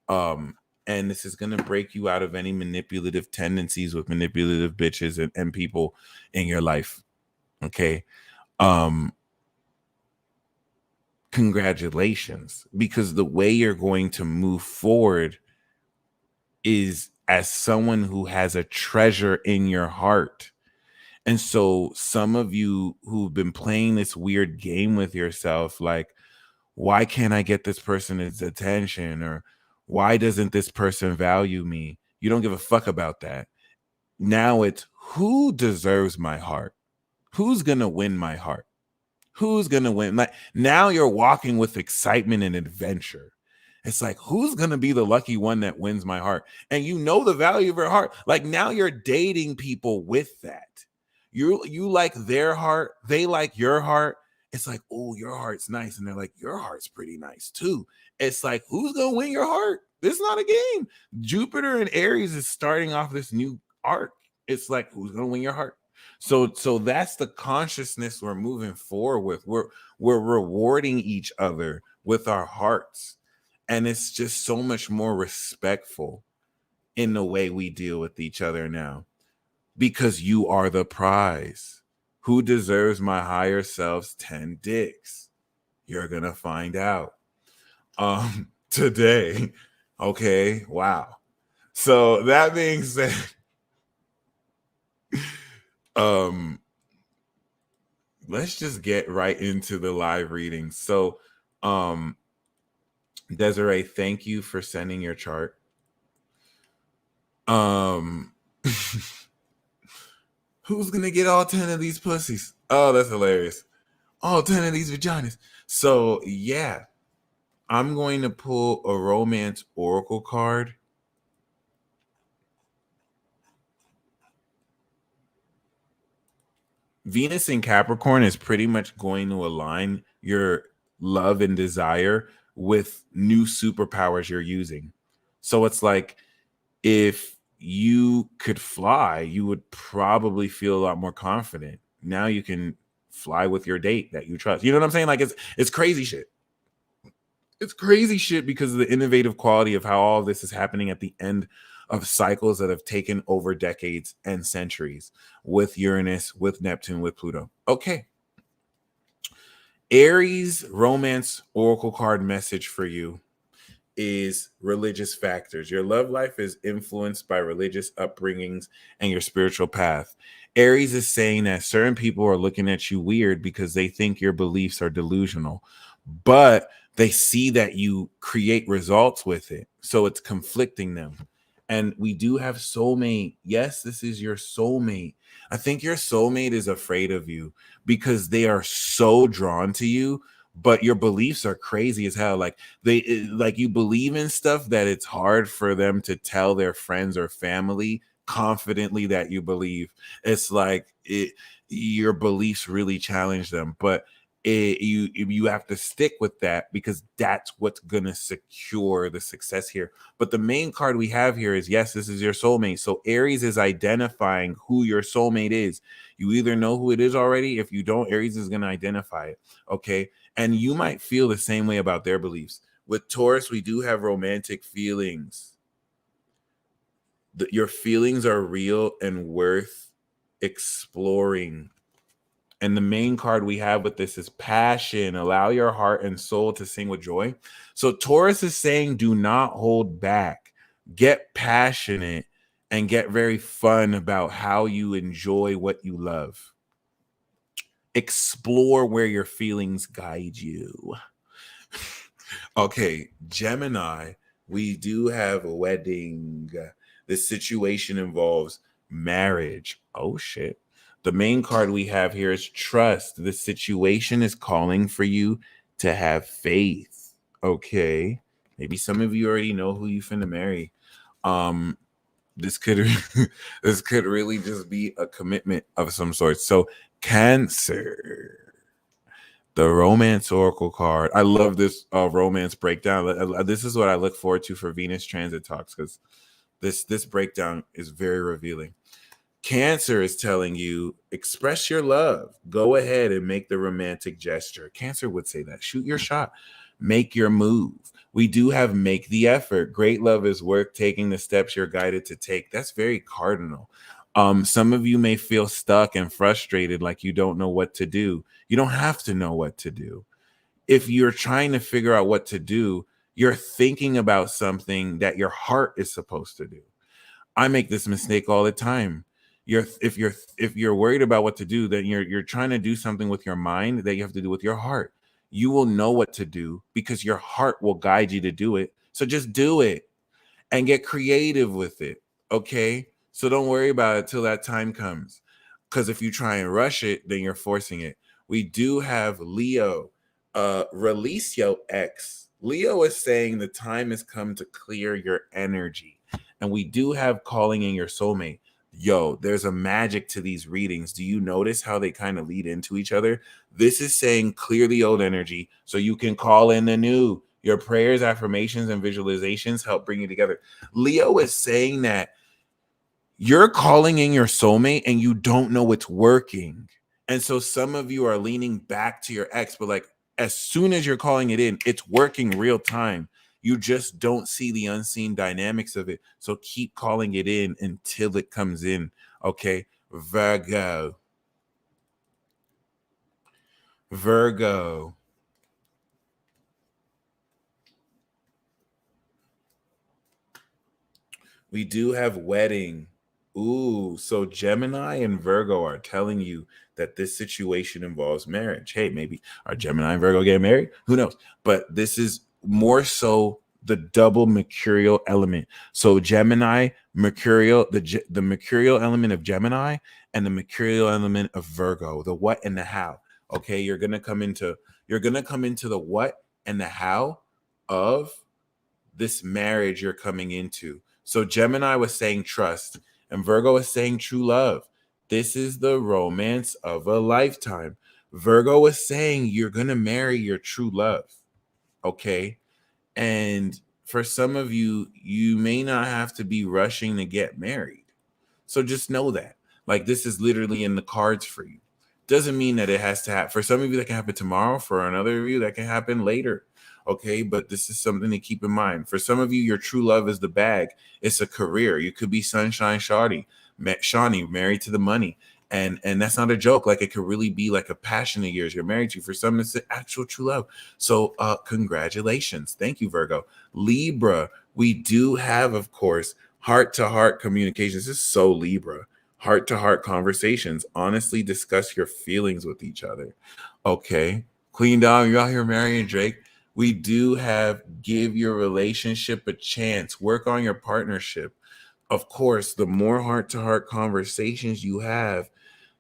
And this is going to break you out of any manipulative tendencies with manipulative bitches and people in your life. Okay. Congratulations, because the way you're going to move forward is as someone who has a treasure in your heart. And so some of you who've been playing this weird game with yourself, like, why can't I get this person's attention? Or why doesn't this person value me? You don't give a fuck about that. Now it's, who deserves my heart? Who's going to win my heart? Who's going to win? Like, now you're walking with excitement and adventure. It's like, who's going to be the lucky one that wins my heart? And you know the value of your heart. Like, now you're dating people with that. You like their heart, they like your heart. It's like, oh, your heart's nice. And they're like, your heart's pretty nice too. It's like, who's going to win your heart? This is not a game. Jupiter and Aries is starting off this new arc. It's like, who's going to win your heart? So that's the consciousness we're moving forward with. We're rewarding each other with our hearts. And it's just so much more respectful in the way we deal with each other now, because you are the prize. Who deserves my higher self's 10 dicks? You're gonna find out today. Okay, wow. So that being said, let's just get right into the live reading. So Desiree, thank you for sending your chart. Who's gonna get all 10 of these pussies? Oh, that's hilarious. All 10 of these vaginas. So yeah, I'm going to pull a romance oracle card. Venus in Capricorn is pretty much going to align your love and desire with new superpowers you're using. So it's like, if you could fly, you would probably feel a lot more confident. Now you can fly with your date that you trust. You know what I'm saying? Like, it's crazy shit. It's crazy shit because of the innovative quality of how all of this is happening at the end of cycles that have taken over decades and centuries, with Uranus, with Neptune, with Pluto. Okay. Aries romance oracle card message for you is religious factors. Your love life is influenced by religious upbringings and your spiritual path. Aries is saying that certain people are looking at you weird because they think your beliefs are delusional, but they see that you create results with it. So it's conflicting them. And we do have soulmate. Yes, this is your soulmate. I think your soulmate is afraid of you because they are so drawn to you, but your beliefs are crazy as hell. Like, like, you believe in stuff that it's hard for them to tell their friends or family confidently that you believe. It's like your beliefs really challenge them, but you have to stick with that because that's what's gonna secure the success here. But the main card we have here is, yes, this is your soulmate. So Aries is identifying who your soulmate is. You either know who it is already. If you don't, Aries is gonna identify it. Okay. And you might feel the same way about their beliefs. With Taurus, we do have romantic feelings. Your feelings are real and worth exploring. And the main card we have with this is passion. Allow your heart and soul to sing with joy. So Taurus is saying, do not hold back. Get passionate and get very fun about how you enjoy what you love. Explore where your feelings guide you. Okay, Gemini, we do have a wedding. This situation involves marriage. Oh, shit. The main card we have here is trust. This situation is calling for you to have faith. Okay. Maybe some of you already know who you finna marry. This could this could really just be a commitment of some sort. So Cancer, the romance oracle card. I love this romance breakdown. This is what I look forward to for Venus transit talks, because this breakdown is very revealing. Cancer is telling you, express your love. Go ahead and make the romantic gesture. Cancer would say that. Shoot your shot. Make your move. We do have make the effort. Great love is worth taking the steps you're guided to take. That's very cardinal. Some of you may feel stuck and frustrated, like you don't know what to do. You don't have to know what to do. If you're trying to figure out what to do, you're thinking about something that your heart is supposed to do. I make this mistake all the time. If you're worried about what to do, then you're trying to do something with your mind that you have to do with your heart. You will know what to do because your heart will guide you to do it. So just do it and get creative with it. Okay. So don't worry about it till that time comes. Because if you try and rush it, then you're forcing it. We do have Leo. Release your ex. Leo is saying the time has come to clear your energy. And we do have calling in your soulmate. Yo, there's a magic to these readings. Do you notice how they kind of lead into each other? This is saying clear the old energy so you can call in the new. Your prayers, affirmations, and visualizations help bring you together. Leo is saying that you're calling in your soulmate and you don't know it's working. And so some of you are leaning back to your ex, but like as soon as you're calling it in, it's working real time. You just don't see the unseen dynamics of it. So keep calling it in until it comes in. Okay. Virgo. Virgo. We do have wedding. Ooh, so Gemini and Virgo are telling you that this situation involves marriage. Hey, maybe are Gemini and Virgo getting married? Who knows? But this is more so the double mercurial element. So Gemini, mercurial, the mercurial element of Gemini and the mercurial element of Virgo, the what and the how. Okay, you're gonna come into the what and the how of this marriage you're coming into. So Gemini was saying trust, and Virgo is saying true love. This is the romance of a lifetime. Virgo was saying you're going to marry your true love. Okay. And for some of you, you may not have to be rushing to get married. So just know that. Like this is literally in the cards for you. Doesn't mean that it has to happen. For some of you, that can happen tomorrow. For another of you, that can happen later. Okay, but this is something to keep in mind. For some of you, your true love is the bag. It's a career. You could be Sunshine Shawnee, married to the money. And that's not a joke. Like it could really be like a passion of yours you're married to. For some, it's the actual true love. So congratulations. Thank you, Virgo. Libra, we do have, of course, heart-to-heart communications. This is so Libra. Heart-to-heart conversations. Honestly discuss your feelings with each other. Okay. Queen Dom, you out here marrying Drake? We do have give your relationship a chance. Work on your partnership. Of course, the more heart-to-heart conversations you have,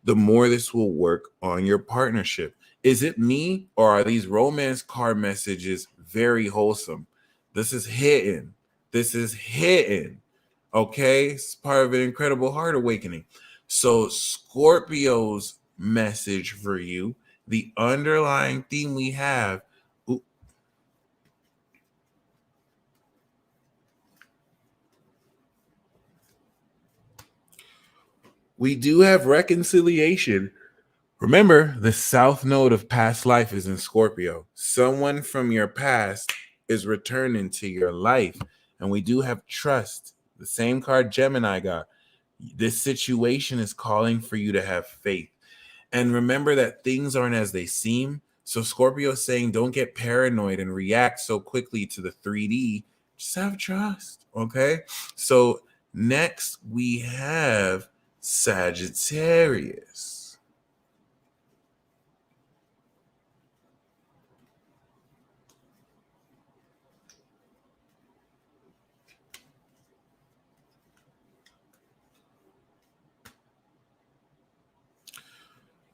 the more this will work on your partnership. Is it me or are these romance card messages very wholesome? This is hitting. This is hitting. Okay, it's part of an incredible heart awakening. So, Scorpio's message for you, the underlying theme we have. We do have reconciliation. Remember, the south node of past life is in Scorpio. Someone from your past is returning to your life. And we do have trust. The same card Gemini got. This situation is calling for you to have faith. And remember that things aren't as they seem. So Scorpio is saying don't get paranoid and react so quickly to the 3D. Just have trust. Okay. So next we have Sagittarius.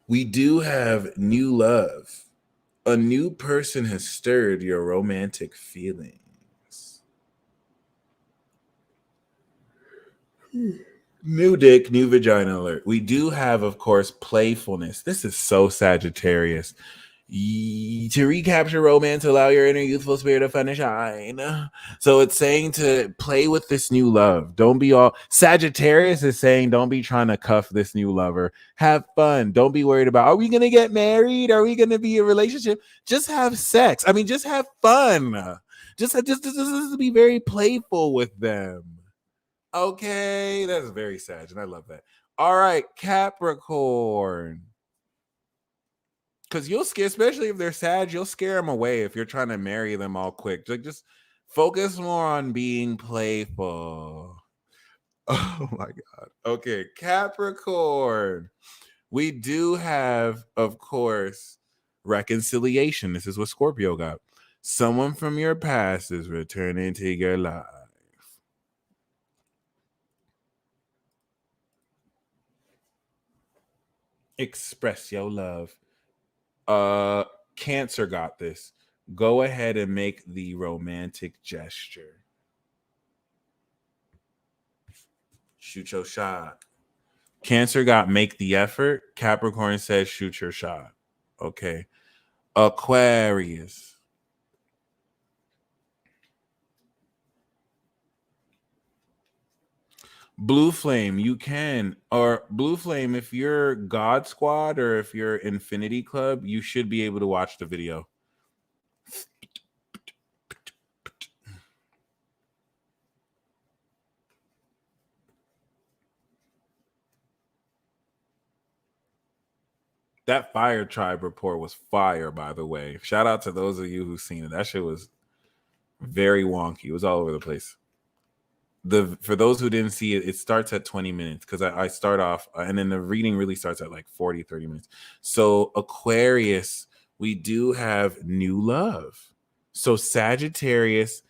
We do have new love. A new person has stirred your romantic feelings. New dick, new vagina alert. We do have, of course, playfulness. This is so Sagittarius. To recapture romance, allow your inner youthful spirit to fun and shine. So it's saying to play with this new love. Don't be all Sagittarius is saying don't be trying to cuff this new lover. Have fun. Don't be worried about are we gonna get married? Are we gonna be in a relationship? Just have sex. I mean, just have fun. Just be very playful with them. Okay, that's very sad, and I love that. All right, Capricorn. Because you'll scare, especially if they're sad, you'll scare them away if you're trying to marry them all quick. Like, just focus more on being playful. Oh my God. Okay, Capricorn. We do have, of course, reconciliation. This is what Scorpio got. Someone from your past is returning to your life. Express your love. Uh, Cancer got this. Go ahead and make the romantic gesture. Shoot your shot. Cancer got make the effort. Capricorn says shoot your shot. Okay. Aquarius. Blue Flame, you can. Or Blue Flame, if you're God Squad or if you're Infinity Club, you should be able to watch the video. That Fire Tribe report was fire, by the way. Shout out to those of you who've seen it. That shit was very wonky. It was all over the place. For those who didn't see it, it starts at 20 minutes because I start off and then the reading really starts at like 40-30 minutes. So Aquarius, we do have new love. So Sagittarius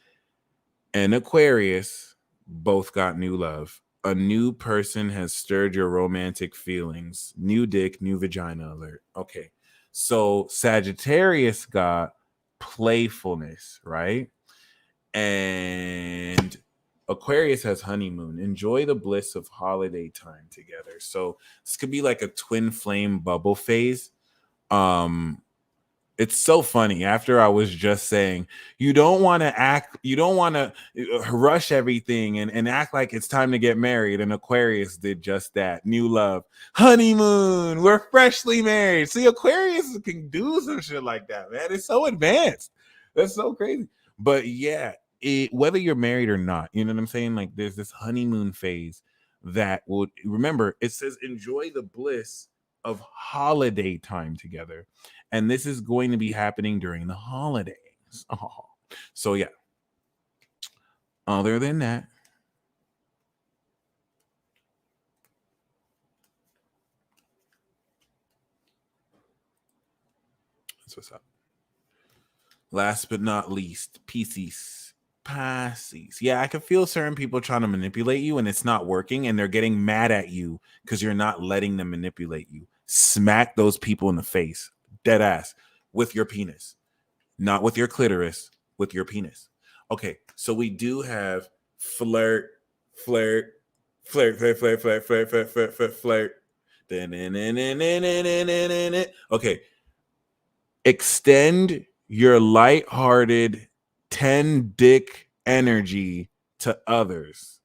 and Aquarius both got new love. A new person has stirred your romantic feelings. New dick, new vagina alert. Okay. So Sagittarius got playfulness, right? And Aquarius has honeymoon. Enjoy the bliss of holiday time together. So this could be like a twin flame bubble phase. It's so funny. After I was just saying, you don't want to rush everything and act like it's time to get married. And Aquarius did just that. New love, honeymoon, we're freshly married. See, Aquarius can do some shit like that, man. It's so advanced. That's so crazy. But yeah, whether you're married or not, you know what I'm saying? Like there's this honeymoon phase that would remember it says enjoy the bliss of holiday time together. And this is going to be happening during the holidays. Oh. So yeah. Other than that, that's what's up. Last but not least, Pisces. Pisces. Yeah, I can feel certain people trying to manipulate you and it's not working and they're getting mad at you because you're not letting them manipulate you. Smack those people in the face, dead ass, with your penis, not with your clitoris, with your penis. Okay, so we do have flirt, flirt, flirt, flirt, flirt, flirt, flirt, flirt, flirt, flirt, flirt. Okay, extend your lighthearted 10 dick energy to others.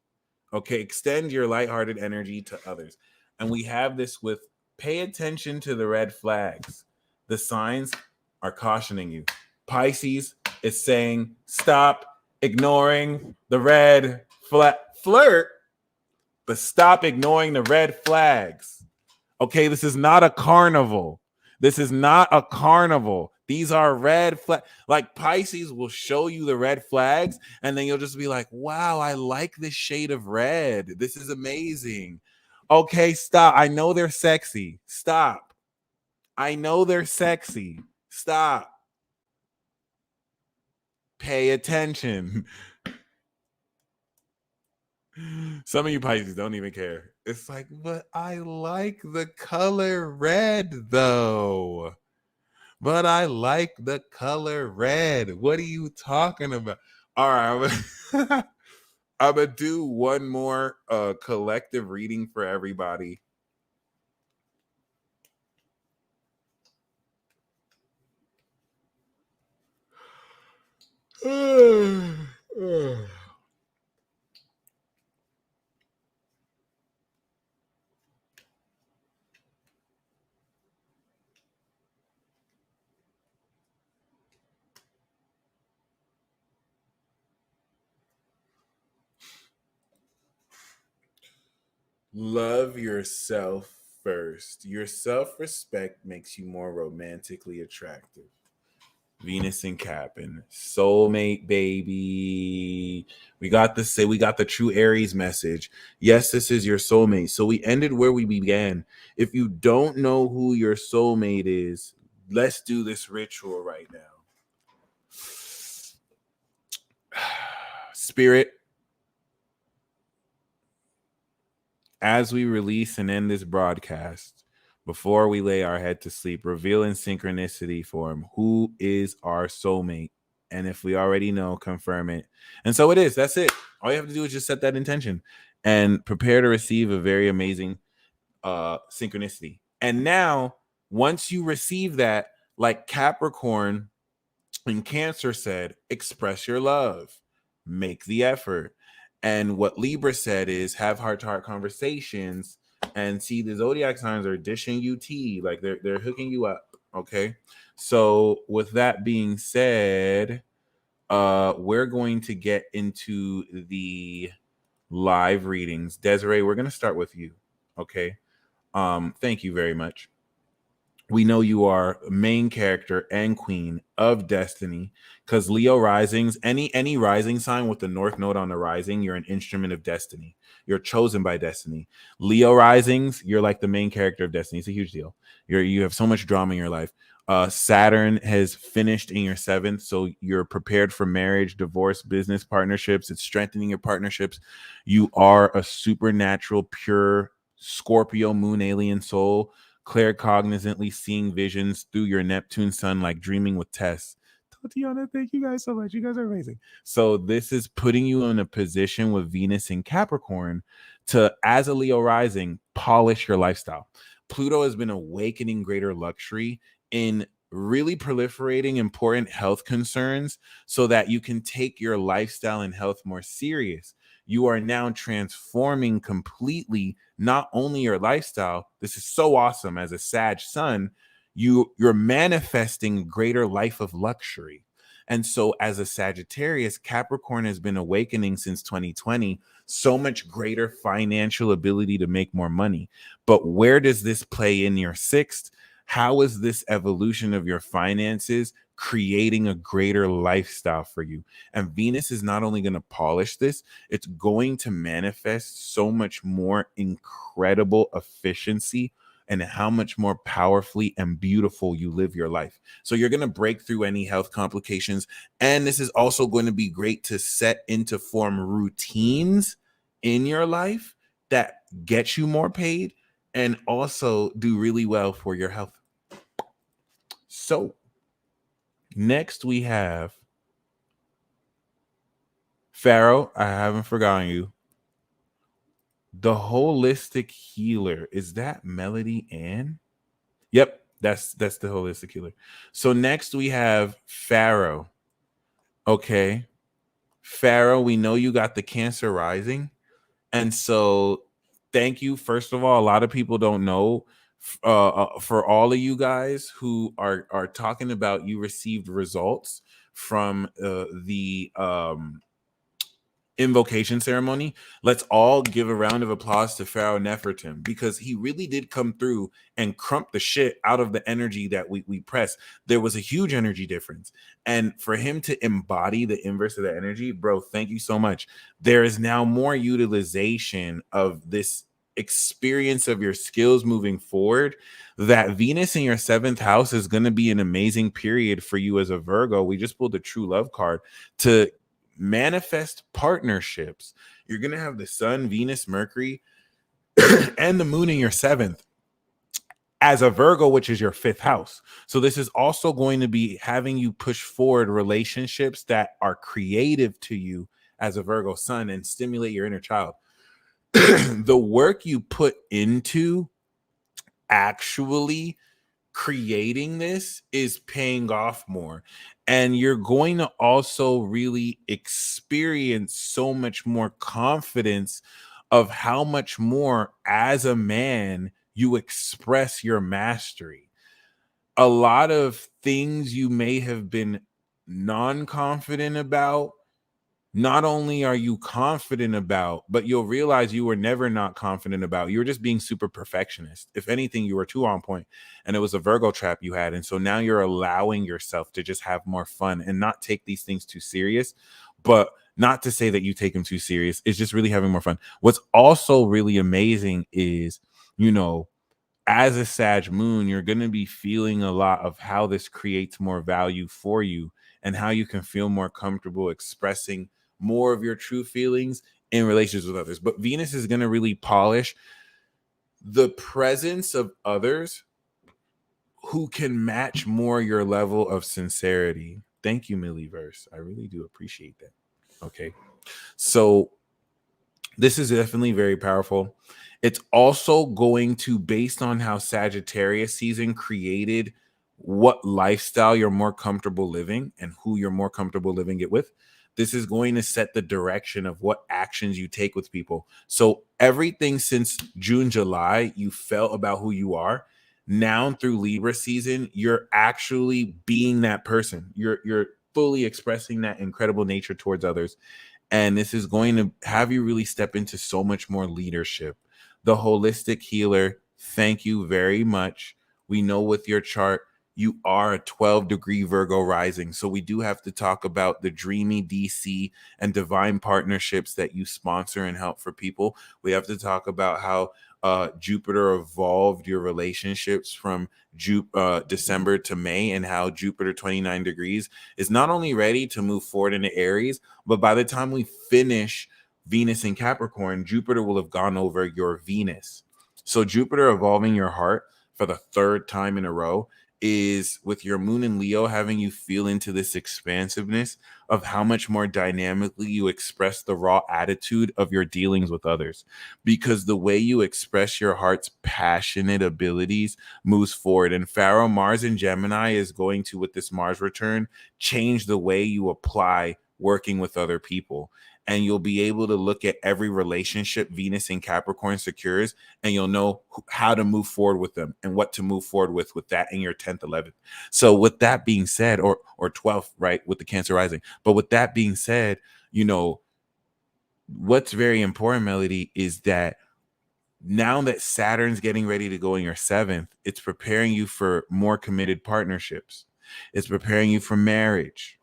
Okay, extend your lighthearted energy to others. And we have this with pay attention to the red flags. The signs are cautioning you. Pisces is saying stop ignoring the red flirt, but stop ignoring the red flags. Okay, this is not a carnival. This is not a carnival. These are red flags. Like Pisces will show you the red flags, and then you'll just be like, wow, I like this shade of red. This is amazing. Okay, stop. I know they're sexy. Stop. I know they're sexy. Stop. Pay attention. Some of you Pisces don't even care. It's like, but I like the color red though. But I like the color red. What are you talking about? All right, I'm gonna do one more collective reading for everybody. Love yourself first. Your self-respect makes you more romantically attractive. Venus and Cap and Soulmate, baby. We got the true Aries message. Yes, this is your soulmate. So we ended where we began. If you don't know who your soulmate is, let's do this ritual right now. Spirit, as we release and end this broadcast, before we lay our head to sleep, reveal in synchronicity form who is our soulmate. And if we already know, confirm it. And so it is. That's it. All you have to do is just set that intention and prepare to receive a very amazing synchronicity. And now, once you receive that, like Capricorn and Cancer said, express your love, make the effort. And what Libra said is have heart-to-heart conversations. And see, the zodiac signs are dishing you tea, like they're hooking you up. Okay. So with that being said, we're going to get into the live readings. Desiree, we're going to start with you. Okay. Thank you very much. We know you are main character and queen of destiny, because Leo risings, any rising sign with the north node on the rising, you're an instrument of destiny. You're chosen by destiny. Leo risings, you're like the main character of destiny. It's a huge deal. You have so much drama in your life. Saturn has finished in your seventh, so you're prepared for marriage, divorce, business partnerships. It's strengthening your partnerships. You are a supernatural, pure Scorpio moon alien soul, claircognizantly seeing visions through your Neptune sun, like dreaming with Tess. Tatiana, thank you guys so much. You guys are amazing. So this is putting you in a position with Venus in Capricorn to, as a Leo rising, polish your lifestyle. Pluto has been awakening greater luxury in really proliferating important health concerns so that you can take your lifestyle and health more serious. You are now transforming completely not only your lifestyle. This is so awesome. As a Sag sun, you're manifesting greater life of luxury. And so as a Sagittarius, Capricorn has been awakening since 2020, so much greater financial ability to make more money. But where does this play in your sixth? How is this evolution of your finances creating a greater lifestyle for you? And Venus is not only going to polish this, it's going to manifest so much more incredible efficiency and how much more powerfully and beautiful you live your life. So you're going to break through any health complications. And this is also going to be great to set into form routines in your life that get you more paid and also do really well for your health. So next we have Pharaoh. I haven't forgotten you. The holistic healer. Is that Melody Ann? Yep, that's the holistic healer. So next we have Pharaoh. Okay. Pharaoh, we know you got the Cancer rising. And so thank you. First of all, a lot of people don't know, for all of you guys who are talking about you received results from the invocation ceremony. Let's all give a round of applause to Pharaoh Nefertim, because he really did come through and crump the shit out of the energy that we press. There was a huge energy difference. And for him to embody the inverse of the energy, bro, thank you so much. There is now more utilization of this experience of your skills moving forward. That Venus in your seventh house is going to be an amazing period for you as a Virgo. We just pulled the true love card to manifest partnerships. You're going to have the sun, Venus, Mercury, and the moon in your seventh as a Virgo, which is your fifth house. So this is also going to be having you push forward relationships that are creative to you as a Virgo sun and stimulate your inner child. The work you put into actually creating this is paying off more. And you're going to also really experience so much more confidence of how much more as a man you express your mastery. A lot of things you may have been non-confident about, not only are you confident about, but you'll realize you were never not confident about. You were just being super perfectionist. If anything, you were too on point, and it was a Virgo trap you had. And so now you're allowing yourself to just have more fun and not take these things too serious. But not to say that you take them too serious. It's just really having more fun. What's also really amazing is, as a Sag moon, you're going to be feeling a lot of how this creates more value for you and how you can feel more comfortable expressing more of your true feelings in relations with others. But Venus is going to really polish the presence of others who can match more your level of sincerity. Thank you, Milliverse. I really do appreciate that. Okay. So this is definitely very powerful. It's also going to, based on how Sagittarius season created what lifestyle you're more comfortable living and who you're more comfortable living it with. This is going to set the direction of what actions you take with people. So everything since June, July, you felt about who you are. Now through Libra season, you're actually being that person. You're fully expressing that incredible nature towards others. And this is going to have you really step into so much more leadership. The holistic healer, thank you very much. We know with your chart, you are a 12-degree Virgo rising. So we do have to talk about the dreamy DC and divine partnerships that you sponsor and help for people. We have to talk about how Jupiter evolved your relationships from December to May, and how Jupiter 29 degrees is not only ready to move forward into Aries, but by the time we finish Venus in Capricorn, Jupiter will have gone over your Venus. So Jupiter evolving your heart for the third time in a row is with your moon in Leo, having you feel into this expansiveness of how much more dynamically you express the raw attitude of your dealings with others. Because the way you express your heart's passionate abilities moves forward. And Pharaoh Mars in Gemini is going to, with this Mars return, change the way you apply working with other people. And you'll be able to look at every relationship Venus in Capricorn secures, and you'll know how to move forward with them and what to move forward with that in your 10th, 11th. So with that being said, or 12th, right, with the Cancer rising. But with that being said, you know, what's very important, Melody, is that now that Saturn's getting ready to go in your 7th, it's preparing you for more committed partnerships. It's preparing you for marriage.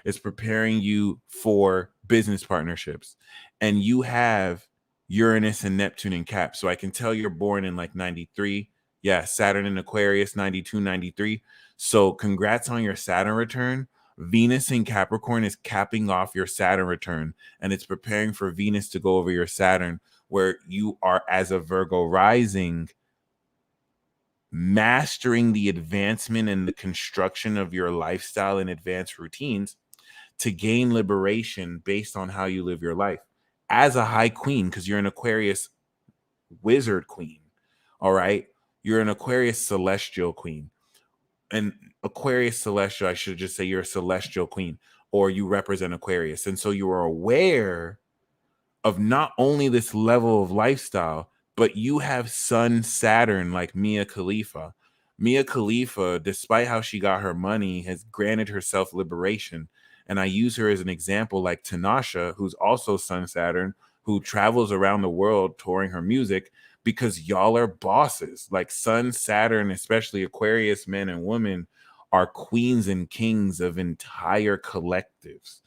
It's preparing you for business partnerships. And you have Uranus and Neptune in Cap. So I can tell you're born in like 93. Yeah, Saturn in Aquarius, 92, 93. So congrats on your Saturn return. Venus in Capricorn is capping off your Saturn return, and it's preparing for Venus to go over your Saturn, where you are, as a Virgo rising, mastering the advancement and the construction of your lifestyle and advanced routines to gain liberation based on how you live your life as a high queen, because you're an Aquarius wizard queen. All right. You're an Aquarius celestial queen. And Aquarius celestial, I should just say you're a celestial queen, or you represent Aquarius. And so you are aware of not only this level of lifestyle, but you have Sun Saturn like Mia Khalifa. Mia Khalifa, despite how she got her money, has granted herself liberation. And I use her as an example, like Tanasha, who's also Sun Saturn, who travels around the world touring her music, because y'all are bosses. Like Sun Saturn, especially Aquarius men and women, are queens and kings of entire collectives.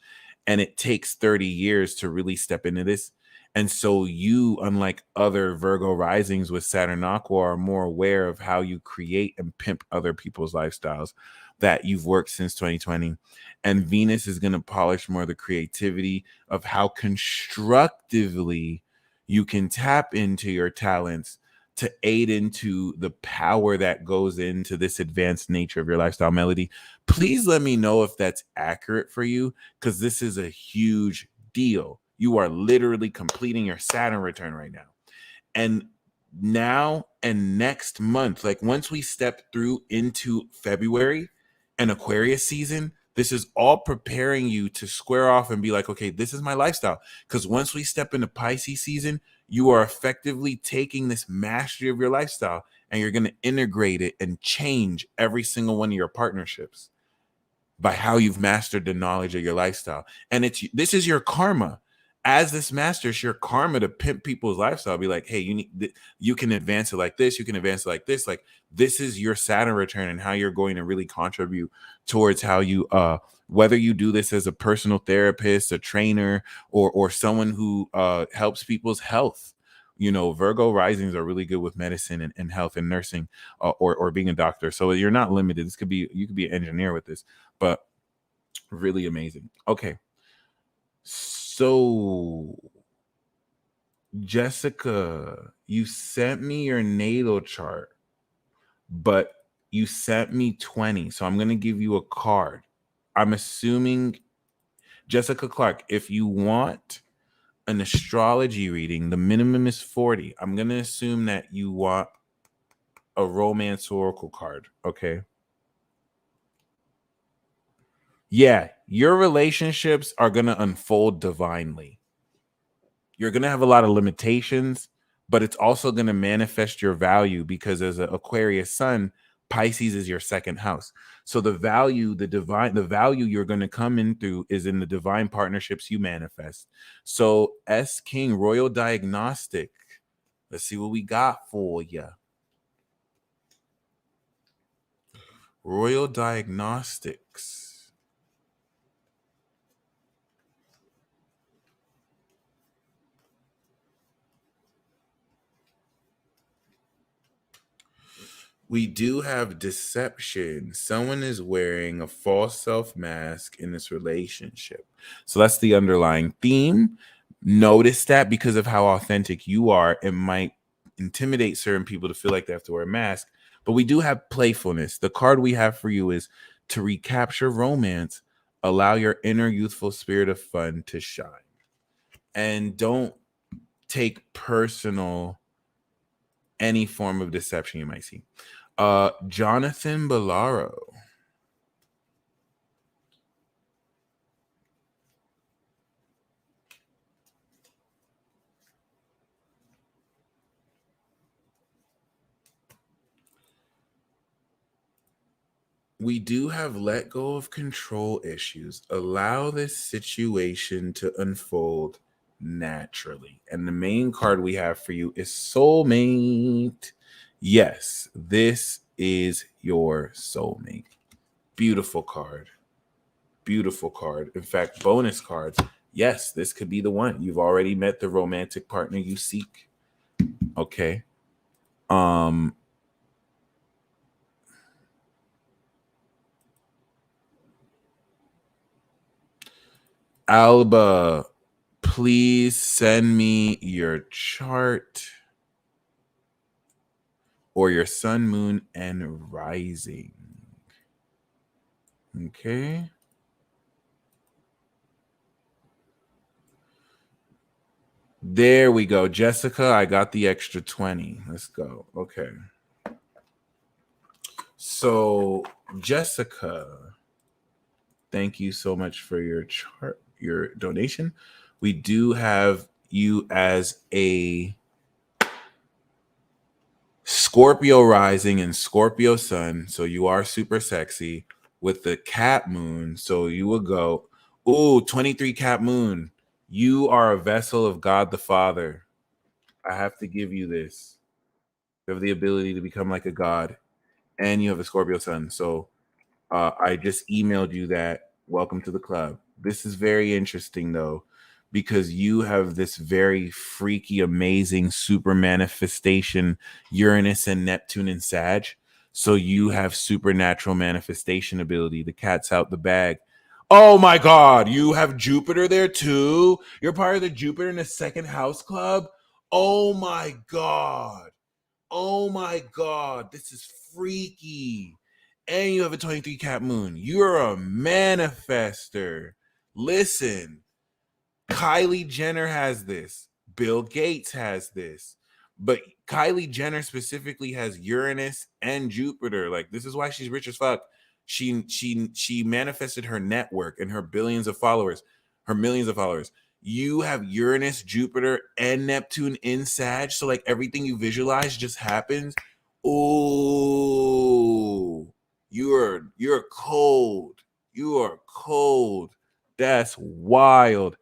And it takes 30 years to really step into this. And so you, unlike other Virgo risings with Saturn Aqua, are more aware of how you create and pimp other people's lifestyles that you've worked since 2020. And Venus is going to polish more the creativity of how constructively you can tap into your talents to aid into the power that goes into this advanced nature of your lifestyle. Melody, please let me know if that's accurate for you, because this is a huge deal. You are literally completing your Saturn return right now. And now and next month, like once we step through into February and Aquarius season, this is all preparing you to square off and be like, okay, this is my lifestyle. Because once we step into Pisces season, you are effectively taking this mastery of your lifestyle and you're going to integrate it and change every single one of your partnerships by how you've mastered the knowledge of your lifestyle. And this is your karma. As this master, it's your karma to pimp people's lifestyle. Be like, hey, you can advance it like this. You can advance it like this. Like, this is your Saturn return and how you're going to really contribute towards how you, whether you do this as a personal therapist, a trainer, or someone who helps people's health. You know, Virgo risings are really good with medicine and health and nursing, or being a doctor. So you're not limited. You could be an engineer with this, but really amazing. Okay. So Jessica, you sent me your natal chart, but you sent me 20. So I'm going to give you a card. I'm assuming, Jessica Clark, if you want an astrology reading, the minimum is 40. I'm going to assume that you want a romance oracle card. Okay. Yeah, your relationships are going to unfold divinely. You're going to have a lot of limitations, but it's also going to manifest your value because as an Aquarius sun, Pisces is your second house. So the value, the value you're going to come in through is in the divine partnerships you manifest. So S King Royal Diagnostic. Let's see what we got for you. Royal Diagnostics. We do have deception. Someone is wearing a false self mask in this relationship. So that's the underlying theme. Notice that because of how authentic you are, it might intimidate certain people to feel like they have to wear a mask. But we do have playfulness. The card we have for you is to recapture romance, allow your inner youthful spirit of fun to shine. And don't take personal any form of deception you might see. Jonathan Bellaro. We do have let go of control issues. Allow this situation to unfold naturally. And the main card we have for you is Soulmate. Yes, this is your soulmate. Beautiful card. Beautiful card. In fact, bonus cards. Yes, this could be the one. You've already met the romantic partner you seek. Okay. Alba, please send me your chart or your sun, moon, and rising. Okay. There we go. Jessica, I got the extra 20. Let's go. Okay. So, Jessica, thank you so much for your chart, your donation. We do have you as a Scorpio rising and Scorpio sun. So you are super sexy with the Cap moon. So you will go, ooh, 23 Cap moon. You are a vessel of God the Father. I have to give you this. You have the ability to become like a god, and you have a Scorpio sun. So I just emailed you that. Welcome to the club. This is very interesting, though, because you have this very freaky, amazing super manifestation, Uranus and Neptune and Sag. So you have supernatural manifestation ability. The cat's out the bag. Oh my God, you have Jupiter there too? You're part of the Jupiter in the second house club? Oh my God. Oh my God, this is freaky. And you have a 23 Cap moon. You're a manifester. Listen, Kylie Jenner has this. Bill Gates has this. But Kylie Jenner specifically has Uranus and Jupiter. Like, this is why she's rich as fuck. She manifested her network and her billions of followers, her millions of followers. You have Uranus, Jupiter, and Neptune in Sag. So like everything you visualize just happens. Oh, you're cold. You are cold. That's wild.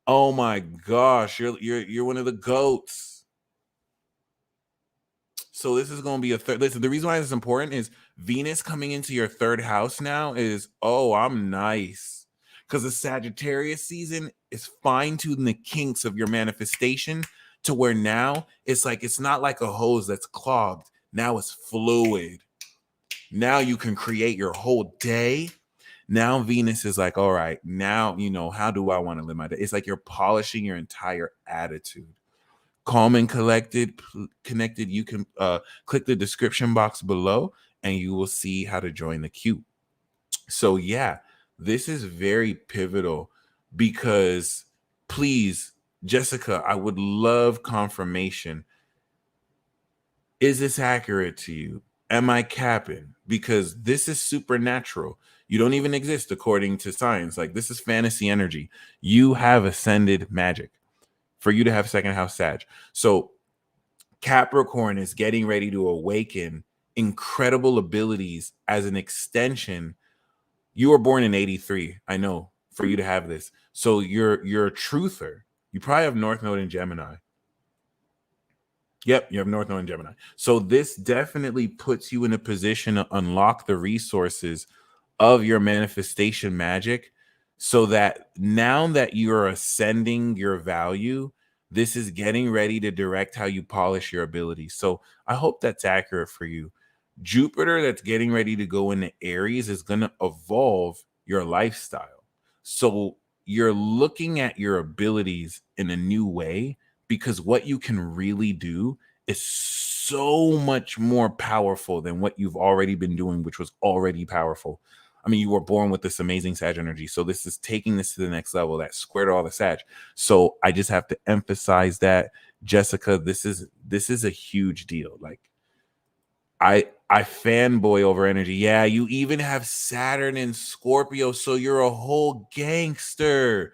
Oh my gosh, you're one of the goats. So this is going to be a third. Listen, the reason why this is important is Venus coming into your third house now is, oh, I'm nice. Because the Sagittarius season is fine-tuning the kinks of your manifestation to where now it's like, it's not like a hose that's clogged. Now it's fluid. Now you can create your whole day. Now Venus is like, all right, now, how do I want to live my day? It's like you're polishing your entire attitude. calm and connected, you can click the description box below and you will see how to join the queue. So yeah, this is very pivotal because please, Jessica, I would love confirmation. Is this accurate to you? Am I capping? Because this is supernatural. You don't even exist according to science. Like, this is fantasy energy. You have ascended magic for you to have second house Sag. So Capricorn is getting ready to awaken incredible abilities as an extension. You were born in 83. I know, for you to have this. So you're a truther. You probably have North Node in Gemini. Yep, you have North Node in Gemini. So this definitely puts you in a position to unlock the resources of your manifestation magic, so that now that you're ascending your value, this is getting ready to direct how you polish your abilities. So I hope that's accurate for you. Jupiter, that's getting ready to go into Aries, is going to evolve your lifestyle. So you're looking at your abilities in a new way, because what you can really do is so much more powerful than what you've already been doing, which was already powerful. I mean, you were born with this amazing Sag energy. So this is taking this to the next level, that squared all the Sag. So I just have to emphasize that, Jessica, this is a huge deal. Like, I fanboy over energy. Yeah, you even have Saturn in Scorpio, so you're a whole gangster.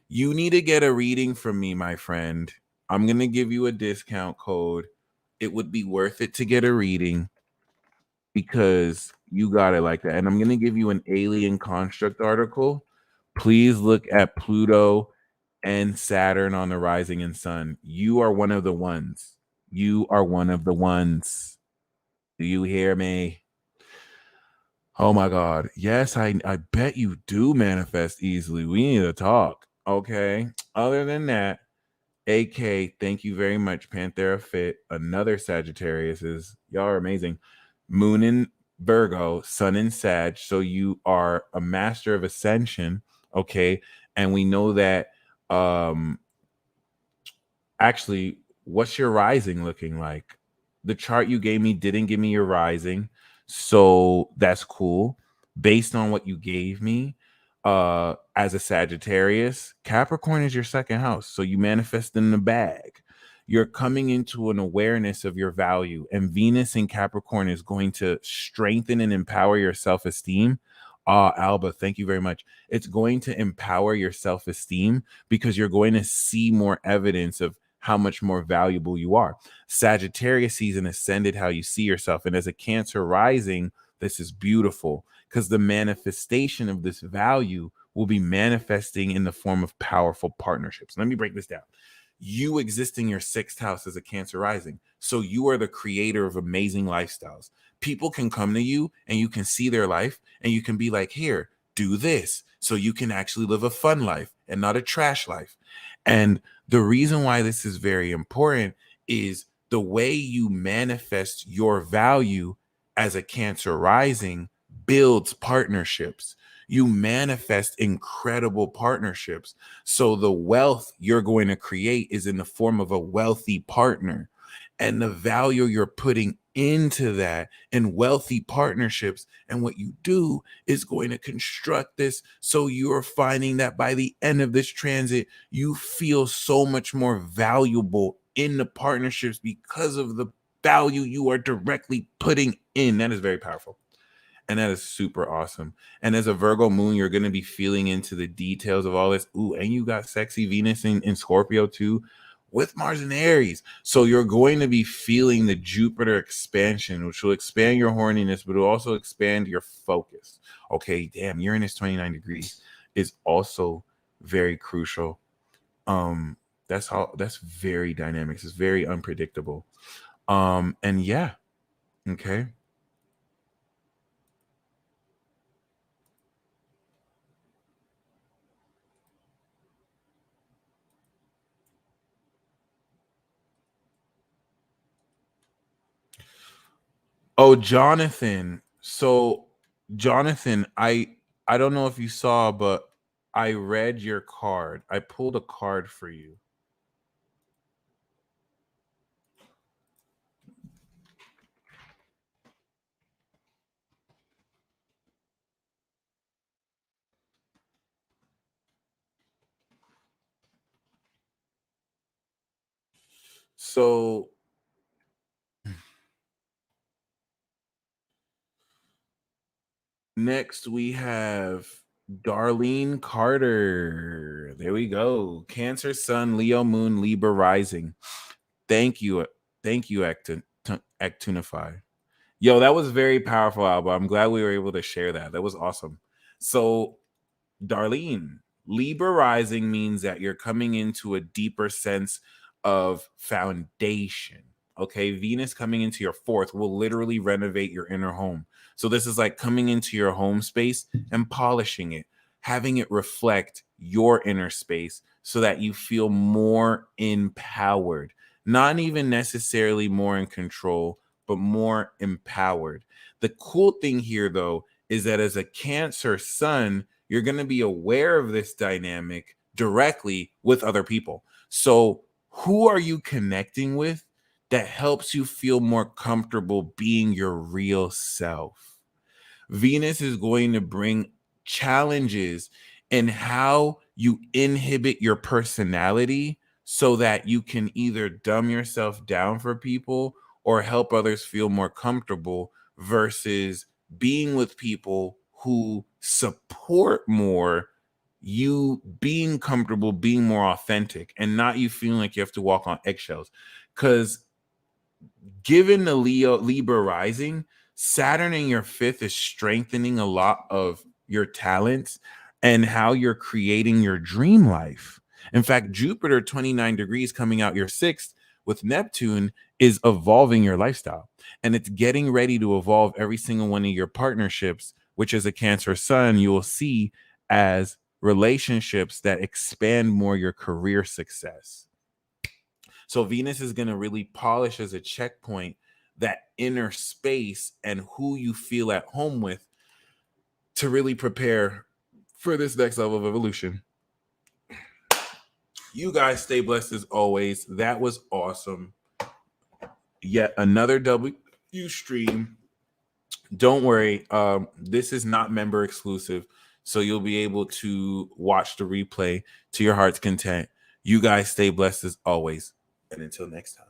You need to get a reading from me, my friend. I'm going to give you a discount code. It would be worth it to get a reading because you got it like that. And I'm going to give you an alien construct article. Please look at Pluto and Saturn on the rising and sun. You are one of the ones. You are one of the ones. Do you hear me? Oh my God. Yes, I bet you do manifest easily. We need to talk. Okay. Other than that, AK, thank you very much. Panthera Fit, another Sagittarius, is y'all are amazing. Moon in Virgo, Sun in Sag. So you are a master of ascension. Okay. And we know that actually, what's your rising looking like? The chart you gave me didn't give me your rising, so that's cool. Based on what you gave me, as a Sagittarius, Capricorn is your second house, so you manifest in the bag. You're coming into an awareness of your value, and Venus in Capricorn is going to strengthen and empower your self-esteem. Alba, thank you very much. It's going to empower your self-esteem because you're going to see more evidence of how much more valuable you are. Sagittarius season ascended how you see yourself. And as a Cancer rising, this is beautiful because the manifestation of this value will be manifesting in the form of powerful partnerships. Let me break this down. You exist in your sixth house as a Cancer rising. So you are the creator of amazing lifestyles. People can come to you and you can see their life and you can be like, here, do this. So you can actually live a fun life and not a trash life. And the reason why this is very important is the way you manifest your value as a Cancer rising builds partnerships. You manifest incredible partnerships. So the wealth you're going to create is in the form of a wealthy partner. And the value you're putting into that and wealthy partnerships, and what you do is going to construct this, so you're finding that by the end of this transit you feel so much more valuable in the partnerships because of the value you are directly putting in. That is very powerful. And that is super awesome. And as a Virgo moon, you're going to be feeling into the details of all this. Ooh, and you got sexy Venus in Scorpio too, with Mars and Aries. So you're going to be feeling the Jupiter expansion, which will expand your horniness, but it'll also expand your focus. Okay, damn, Uranus 29 degrees is also very crucial. That's very dynamic. It's very unpredictable. And yeah, okay. Oh, Jonathan. So, Jonathan, I don't know if you saw, but I read your card. I pulled a card for you. So next we have Darlene Carter. There we go. Cancer Sun, Leo Moon, Libra Rising. Thank you. Thank you, Actunify. Yo, that was very powerful, Alba. I'm glad we were able to share that. That was awesome. So, Darlene, Libra rising means that you're coming into a deeper sense of foundation. Okay. Venus coming into your fourth will literally renovate your inner home. So, this is like coming into your home space and polishing it, having it reflect your inner space so that you feel more empowered, not even necessarily more in control, but more empowered. The cool thing here, though, is that as a Cancer sun, you're going to be aware of this dynamic directly with other people. So, who are you connecting with that helps you feel more comfortable being your real self? Venus is going to bring challenges in how you inhibit your personality so that you can either dumb yourself down for people or help others feel more comfortable versus being with people who support more you being comfortable, being more authentic, and not you feeling like you have to walk on eggshells. Because given the Libra rising, Saturn in your fifth is strengthening a lot of your talents and how you're creating your dream life. In fact, Jupiter 29 degrees coming out your sixth with Neptune is evolving your lifestyle, and it's getting ready to evolve every single one of your partnerships, which as a Cancer sun, you will see as relationships that expand more your career success. So Venus is going to really polish as a checkpoint that inner space and who you feel at home with to really prepare for this next level of evolution. You guys stay blessed as always. That was awesome. Yet another W stream. Don't worry. This is not member exclusive. So you'll be able to watch the replay to your heart's content. You guys stay blessed as always. And until next time.